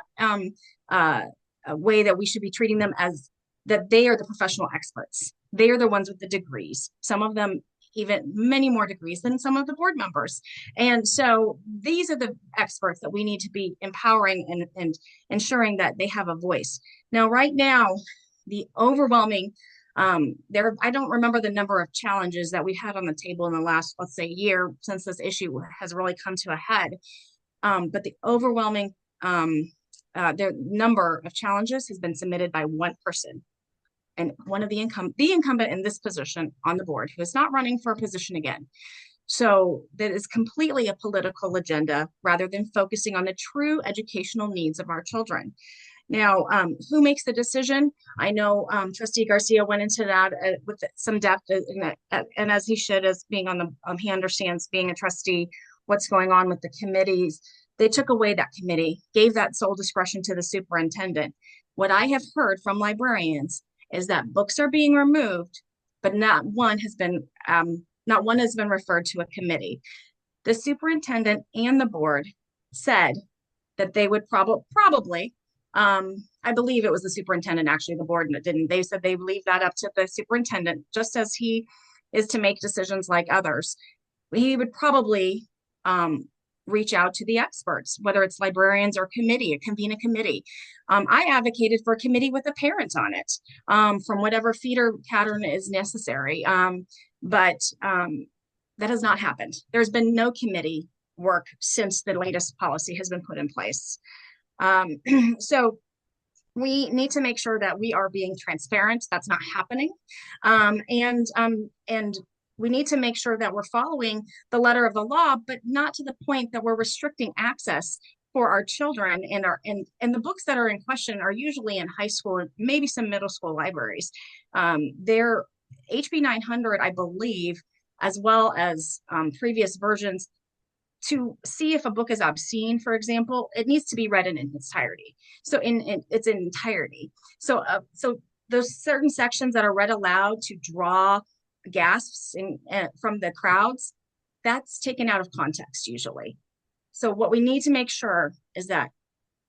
way that we should be treating them as that they are the professional experts. They are the ones with the degrees. Some of them even many more degrees than some of the board members. And so these are the experts that we need to be empowering and ensuring that they have a voice. Now, right now, the overwhelming I don't remember the number of challenges that we've had on the table in the last, let's say, year since this issue has really come to a head. But the overwhelming the number of challenges has been submitted by one person. And one of the incumbent in this position on the board, who is not running for a position again. So that is completely a political agenda rather than focusing on the true educational needs of our children. Now, who makes the decision? I know Trustee Garcia went into that with some depth, and as he should, as being on the, he understands being a trustee, what's going on with the committees. They took away that committee, gave that sole discretion to the superintendent. What I have heard from librarians is that books are being removed, but not one has been referred to a committee. The superintendent and the board said that they would probably, I believe it was the superintendent, actually, the board didn't. They said they leave that up to the superintendent, just as he is to make decisions like others. He would probably reach out to the experts, whether it's librarians or convene a committee. I advocated for a committee with a parent on it from whatever feeder pattern is necessary. But that has not happened. There's been no committee work since the latest policy has been put in place. So we need to make sure that we are being transparent. That's not happening. And we need to make sure that we're following the letter of the law, but not to the point that we're restricting access for our children. And the books that are in question are usually in high school and maybe some middle school libraries. They're HB 900, I believe, as well as previous versions. To see if a book is obscene, for example, it needs to be read in its entirety. So in its entirety. So those certain sections that are read aloud to draw gasps from the crowds, that's taken out of context usually. So what we need to make sure is that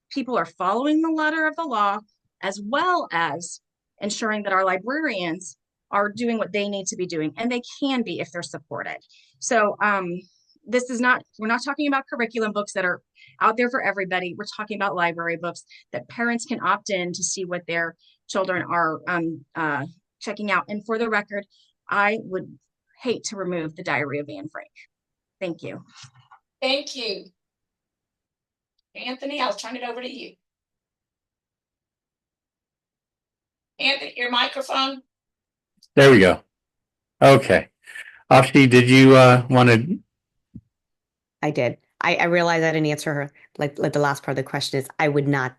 people are following the letter of the law, as well as ensuring that our librarians are doing what they need to be doing, and they can be if they're supported. So we're not talking about curriculum books that are out there for everybody. We're talking about library books that parents can opt in to see what their children are checking out. And for the record, I would hate to remove the Diary of Anne Frank. Thank you. Thank you. Anthony, I'll turn it over to you. Anthony, your microphone. There we go. Okay. Afshi, did you want to? I did. I realized I didn't answer her. Like the last part of the question is, I would not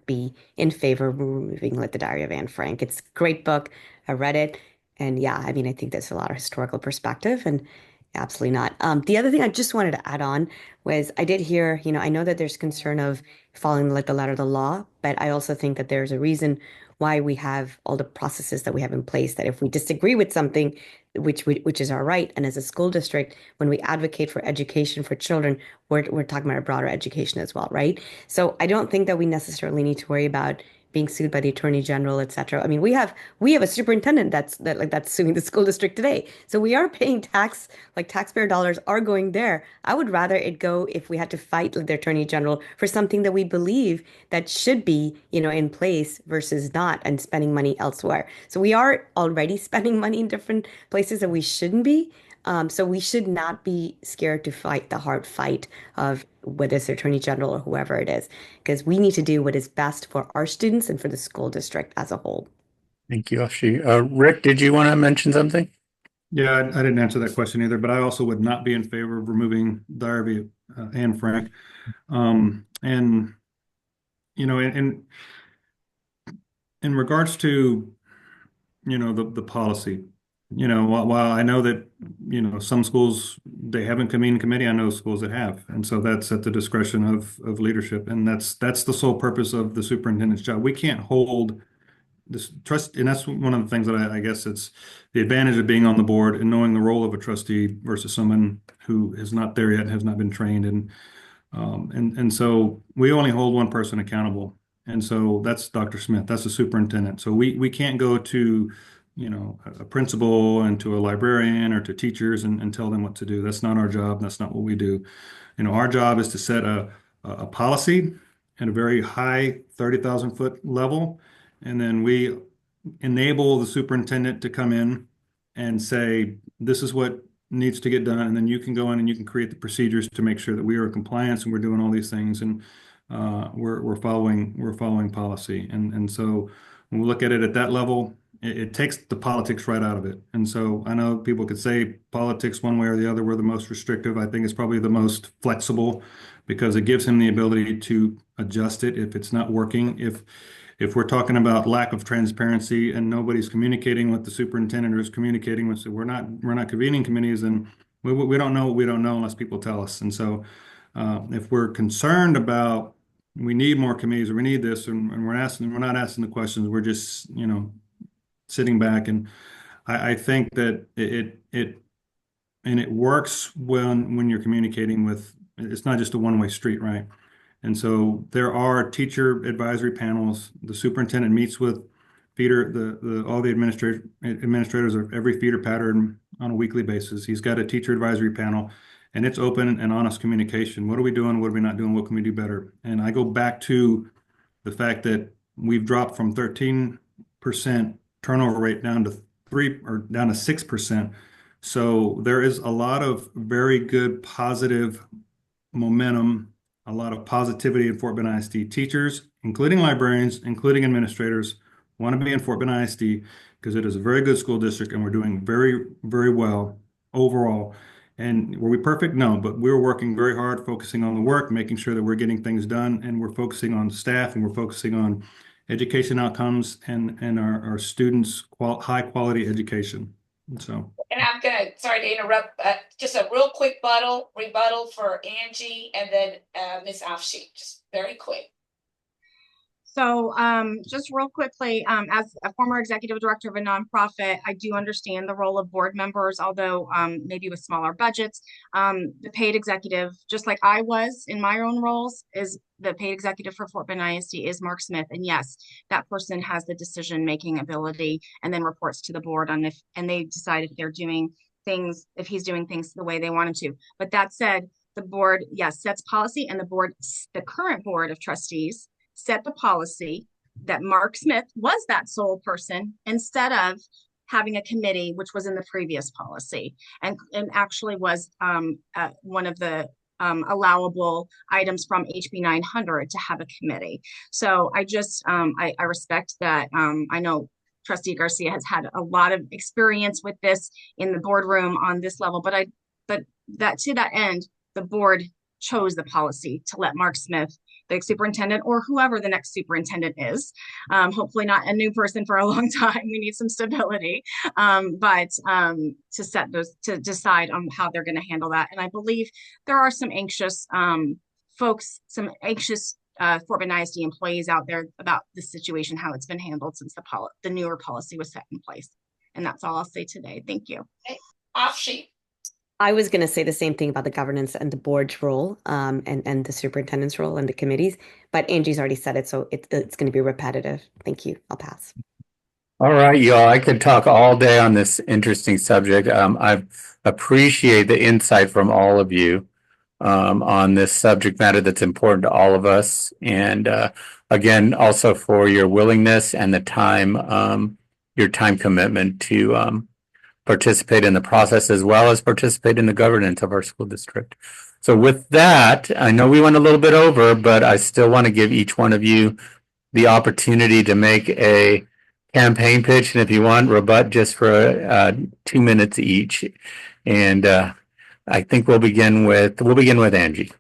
be in favor of removing like the Diary of Anne Frank. It's a great book. I read it, and yeah, I mean, I think there's a lot of historical perspective, and absolutely not. The other thing I just wanted to add on was I did hear, I know that there's concern of following like the letter of the law, but I also think that there's a reason why we have all the processes that we have in place, that if we disagree with something, which is our right, and as a school district, when we advocate for education for children, we're talking about a broader education as well, right? So I don't think that we necessarily need to worry about being sued by the attorney general, et cetera. I mean, we have a superintendent that's suing the school district today. So we are paying taxpayer dollars are going there. I would rather it go, if we had to fight with the attorney general for something that we believe that should be, in place versus not, and spending money elsewhere. So we are already spending money in different places that we shouldn't be. So we should not be scared to fight the hard fight of whether it's the attorney general or whoever it is, because we need to do what is best for our students and for the school district as a whole. Thank you, Afshi. Rick, did you want to mention something? Yeah, I didn't answer that question either, but I also would not be in favor of removing Darby and Frank. And in regards to the policy, while I know that some schools they haven't convened committee, I know schools that have, and so that's at the discretion of leadership, and that's the sole purpose of the superintendent's job. We can't hold this trust, and that's one of the things that I guess it's the advantage of being on the board and knowing the role of a trustee versus someone who is not there yet and has not been trained. And so we only hold one person accountable. And so that's Dr. Smith, that's the superintendent. So we can't go to, a principal and to a librarian or to teachers and tell them what to do. That's not our job. That's not what we do. Our job is to set a policy at a very high 30,000 foot level. And then we enable the superintendent to come in and say, this is what needs to get done. And then you can go in and you can create the procedures to make sure that we are in compliance and we're doing all these things and we're following policy. And so when we look at it at that level, it takes the politics right out of it. And so I know people could say politics one way or the other, we're the most restrictive. I think it's probably the most flexible because it gives him the ability to adjust it if it's not working. If we're talking about lack of transparency and nobody's communicating with the superintendent or is communicating with, so we're not convening committees, and we don't know what we don't know unless people tell us. And so if we're concerned about we need more committees or we need this, and we're not asking the questions, we're just sitting back. And I think that it works when you're communicating with. It's not just a one-way street, right? And so there are teacher advisory panels. The superintendent meets with all the administrators of every feeder pattern on a weekly basis. He's got a teacher advisory panel, and it's open and honest communication. What are we doing? What are we not doing? What can we do better? And I go back to the fact that we've dropped from 13% turnover rate down to 6%. So there is a lot of very good positive momentum, a lot of positivity in Fort Bend ISD. Teachers, including librarians, including administrators, want to be in Fort Bend ISD because it is a very good school district and we're doing very, very well overall. And were we perfect? No, but we're working very hard, focusing on the work, making sure that we're getting things done, and we're focusing on staff and we're focusing on education outcomes and our students' high quality education. So. And I'm gonna, sorry to interrupt, just a real quick rebuttal for Angie and then Ms. Afshi, just very quick. So just real quickly, as a former executive director of a nonprofit, I do understand the role of board members, although maybe with smaller budgets. The paid executive, just like I was in my own roles, is the paid executive for Fort Bend ISD is Mark Smith. And yes, that person has the decision-making ability and then reports to the board on and they decide if they're doing things, if he's doing things the way they wanted to. But that said, the board, yes, sets policy, and the current board of trustees set the policy that Mark Smith was that sole person instead of having a committee, which was in the previous policy and actually was one of the allowable items from HB 900 to have a committee. So I just, I respect that. I know Trustee Garcia has had a lot of experience with this in the boardroom on this level, but that to that end, the board chose the policy to let Mark Smith, the superintendent, or whoever the next superintendent is, hopefully not a new person for a long time. We need some stability, but to set those, to decide on how they're going to handle that. And I believe there are some anxious folks, some anxious Fort Bend ISD employees out there about the situation, how it's been handled since the newer policy was set in place. And that's all I'll say today. Thank you. Okay. Afshi. I was going to say the same thing about the governance and the board's role, and the superintendent's role and the committees, but Angie's already said it, so it's going to be repetitive. Thank you. I'll pass. All right, y'all. I could talk all day on this interesting subject. I appreciate the insight from all of you on this subject matter that's important to all of us, and again, also for your willingness and the time, your time commitment to participate in the process as well as participate in the governance of our school district. So with that, I know we went a little bit over, but I still want to give each one of you the opportunity to make a campaign pitch, and if you want, rebut just for 2 minutes each. And I think we'll begin with Angie.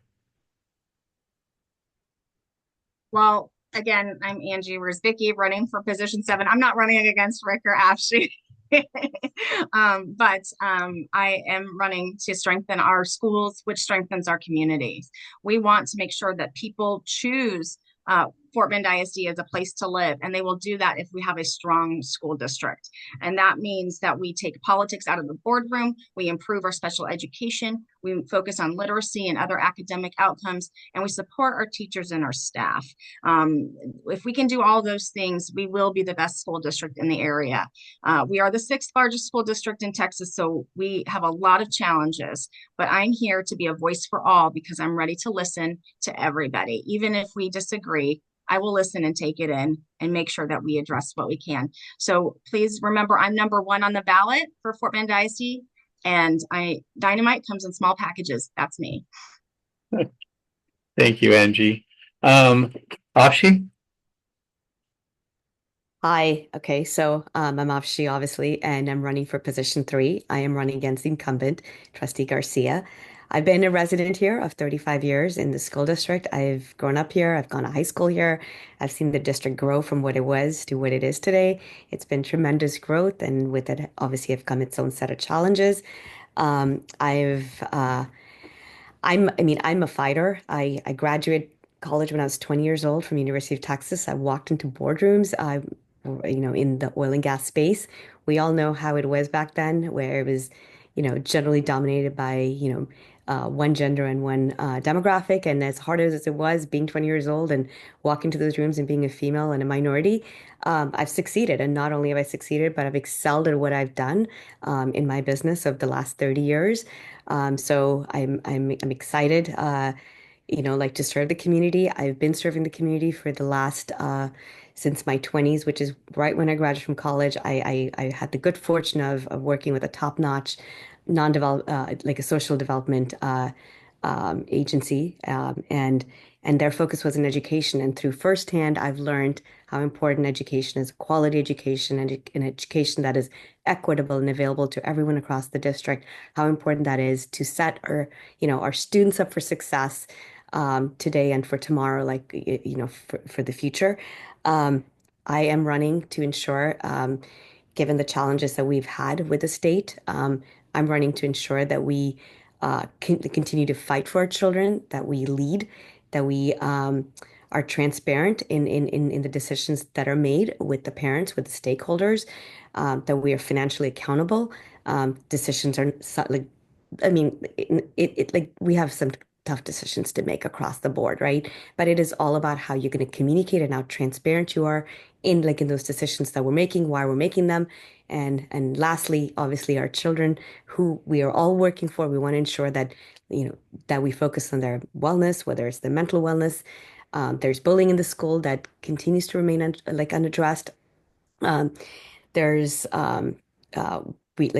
Well, again, I'm Angie Wierzbicki, running for position 7. I'm not running against Rick or Ashley. But I am running to strengthen our schools, which strengthens our communities. We want to make sure that people choose Fort Bend ISD as a place to live, and they will do that if we have a strong school district. And that means that we take politics out of the boardroom, we improve our special education, we focus on literacy and other academic outcomes, and we support our teachers and our staff. If we can do all those things, we will be the best school district in the area. We are the 6th largest school district in Texas, so we have a lot of challenges, but I'm here to be a voice for all because I'm ready to listen to everybody. Even if we disagree, I will listen and take it in and make sure that we address what we can. So please remember, I'm number 1 on the ballot for Fort Bend ISD, and dynamite comes in small packages. That's me. Thank you, Angie. Ashi? Hi. Okay. So I'm Afshi, obviously, and I'm running for position 3. I am running against the incumbent, Trustee Garcia. I've been a resident here of 35 years in the school district. I've grown up here. I've gone to high school here. I've seen the district grow from what it was to what it is today. It's been tremendous growth, and with it, obviously, have come its own set of challenges. I've I'm a fighter. I graduated college when I was 20 years old from University of Texas. I walked into boardrooms, in the oil and gas space. We all know how it was back then, where it was, generally dominated by, one gender and one demographic. And as hard as it was being 20 years old and walking to those rooms and being a female and a minority, I've succeeded. And not only have I succeeded, but I've excelled at what I've done in my business of the last 30 years. So I'm excited, like to serve the community. I've been serving the community for the last since my 20s, which is right when I graduated from college. I had the good fortune of working with a top-notch non-develop like a social development agency, and their focus was in education. And through firsthand, I've learned how important education is, quality education, and an education that is equitable and available to everyone across the district. How important that is to set our students up for success today and for tomorrow, for the future. Um, I am running to ensure, given the challenges that we've had with the state, I'm running to ensure that we continue to fight for our children, that we lead, that we are transparent in the decisions that are made with the parents, with the stakeholders, that we are financially accountable. Decisions are like, I mean, like we have some tough decisions to make across the board, right? But it is all about how you're going to communicate and how transparent you are in those decisions that we're making, why we're making them. And lastly, obviously our children who we are all working for, we want to ensure that, that we focus on their wellness, whether it's their mental wellness. There's bullying in the school that continues to remain unaddressed. Um, there's we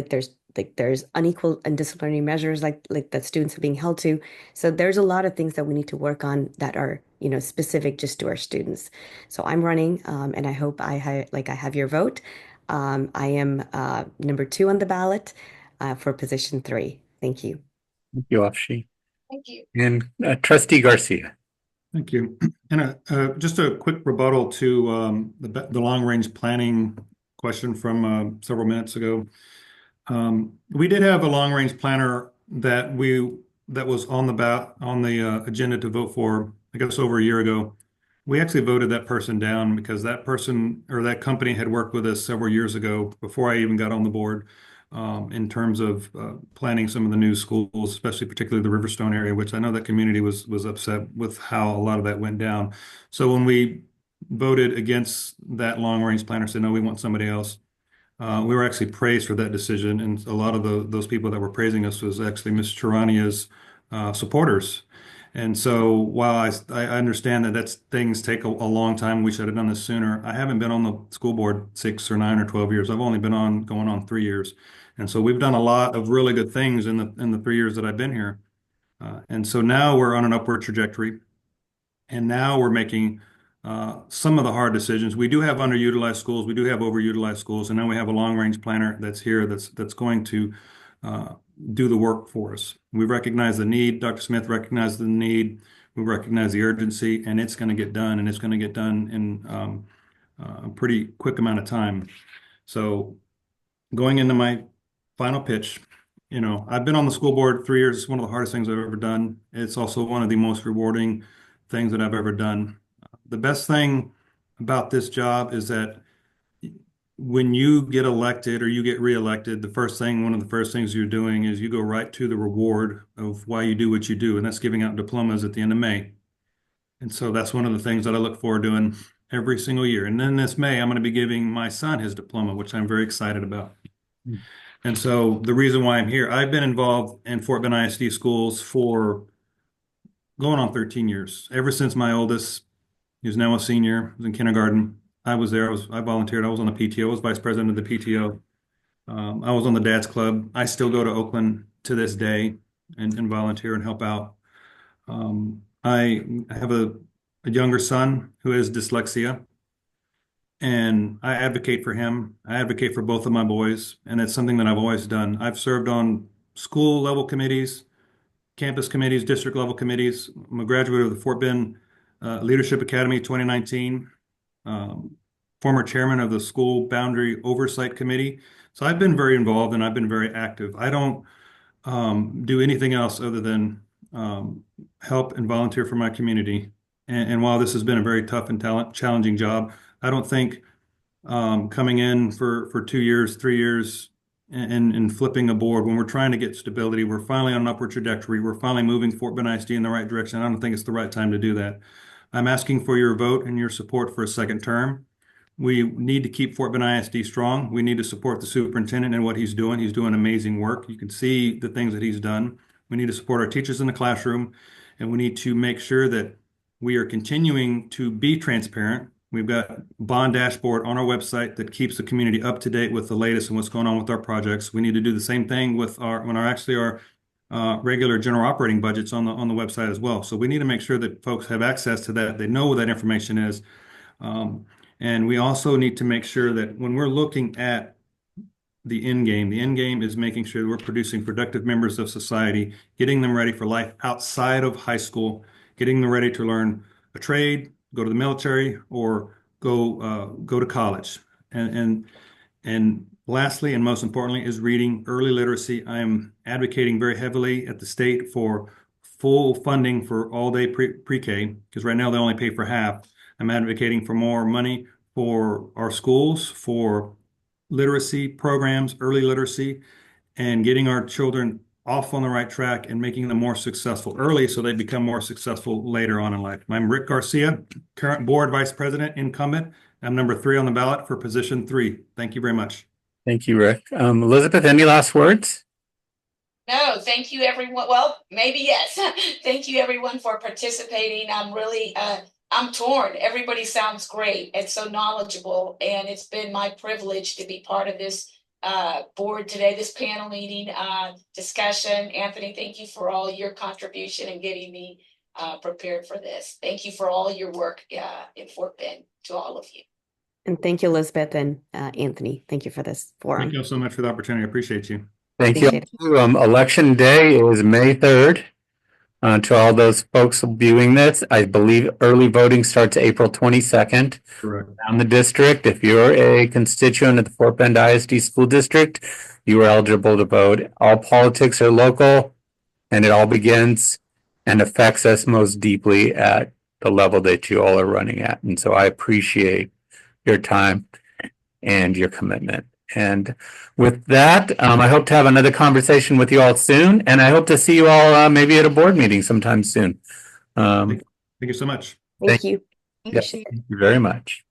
there's unequal and disciplinary measures like that students are being held to. So there's a lot of things that we need to work on that are, specific just to our students. So I'm running, and I hope I have your vote. I am number 2 on the ballot for position 3. Thank you. Thank you, Ashi. Thank you. And Trustee Garcia. Thank you. And just a quick rebuttal to the long-range planning question from several minutes ago. We did have a long-range planner that was on the agenda to vote for, I guess, over a year ago. We actually voted that person down because that person or that company had worked with us several years ago before I even got on the board, in terms of planning some of the new schools, especially particularly the Riverstone area, which I know that community was upset with how a lot of that went down. So when we voted against that long-range planner, said, no, we want somebody else. We were actually praised for that decision, and a lot of those people that were praising us was actually Ms. Charania's supporters. And so while I understand that things take a long time, we should have done this sooner. I haven't been on the school board 6 or 9 or 12 years. I've only been going on 3 years. And so we've done a lot of really good things in the 3 years that I've been here. And so now we're on an upward trajectory. And now we're making some of the hard decisions. We do have underutilized schools, we do have overutilized schools, and now we have a long-range planner that's here that's going to do the work for us. We recognize the need. Dr. Smith recognized the need. We recognize the urgency, and it's going to get done, and it's going to get done in a pretty quick amount of time. So going into my final pitch, I've been on the school board 3 years. It's one of the hardest things I've ever done. It's also one of the most rewarding things that I've ever done. The best thing about this job is that when you get elected or you get reelected, one of the first things you're doing is you go right to the reward of why you do what you do, and that's giving out diplomas at the end of May. And so that's one of the things that I look forward to doing every single year. And then this May, I'm going to be giving my son his diploma, which I'm very excited about. And so the reason why I'm here, I've been involved in Fort Bend ISD schools for going on 13 years. Ever since my oldest, who's now a senior, was in kindergarten, I was there. I volunteered. I was on the PTO. I was vice president of the PTO. I was on the Dad's Club. I still go to Oakland to this day and volunteer and help out. I have a younger son who has dyslexia, and I advocate for him. I advocate for both of my boys, and it's something that I've always done. I've served on school level committees, campus committees, district level committees. I'm a graduate of the Fort Bend Leadership Academy 2019, former chairman of the School Boundary Oversight Committee. So I've been very involved and I've been very active. I don't do anything else other than help and volunteer for my community. And while this has been a very tough and challenging job, I don't think coming in for 2 years, 3 years, and flipping a board when we're trying to get stability, we're finally on an upward trajectory. We're finally moving Fort Bend ISD in the right direction. I don't think it's the right time to do that. I'm asking for your vote and your support for a second term. We need to keep Fort Bend ISD strong. We need to support the superintendent and what he's doing. He's doing amazing work. You can see the things that he's done. We need to support our teachers in the classroom, and we need to make sure that we are continuing to be transparent. We've got bond dashboard on our website that keeps the community up to date with the latest and what's going on with our projects. We need to do the same thing with our regular general operating budgets on the website as well. So we need to make sure that folks have access to that. They know what that information is. And we also need to make sure that when we're looking at the end game is making sure that we're producing productive members of society, getting them ready for life outside of high school, getting them ready to learn a trade, go to the military, or go to college. And lastly, and most importantly, is reading, early literacy. I am advocating very heavily at the state for full funding for all-day pre-K, because right now they only pay for half. I'm advocating for more money for our schools, for literacy programs, early literacy, and getting our children off on the right track and making them more successful early so they become more successful later on in life. I'm Rick Garcia, current board vice president, incumbent. I'm number 3 on the ballot for position 3. Thank you very much. Thank you, Rick. Elizabeth, any last words? No, thank you, everyone. Well, maybe yes. Thank you, everyone, for participating. I'm torn. Everybody sounds great and so knowledgeable, and it's been my privilege to be part of this board today, this panel meeting discussion. Anthony, thank you for all your contribution and getting me prepared for this. Thank you for all your work in Fort Bend, to all of you. And thank you, Elizabeth and Anthony. Thank you for this forum. Thank you so much for the opportunity. I appreciate you. Thank you. Election day is May 3rd. To all those folks viewing this, I believe early voting starts April 22nd. Correct. Down the district, if you're a constituent of the Fort Bend ISD School District, you are eligible to vote. All politics are local, and it all begins and affects us most deeply at the level that you all are running at. And so I appreciate your time and your commitment. And with that, I hope to have another conversation with you all soon, and I hope to see you all maybe at a board meeting sometime soon. Thank you so much. Thank you. Yes, thank you very much.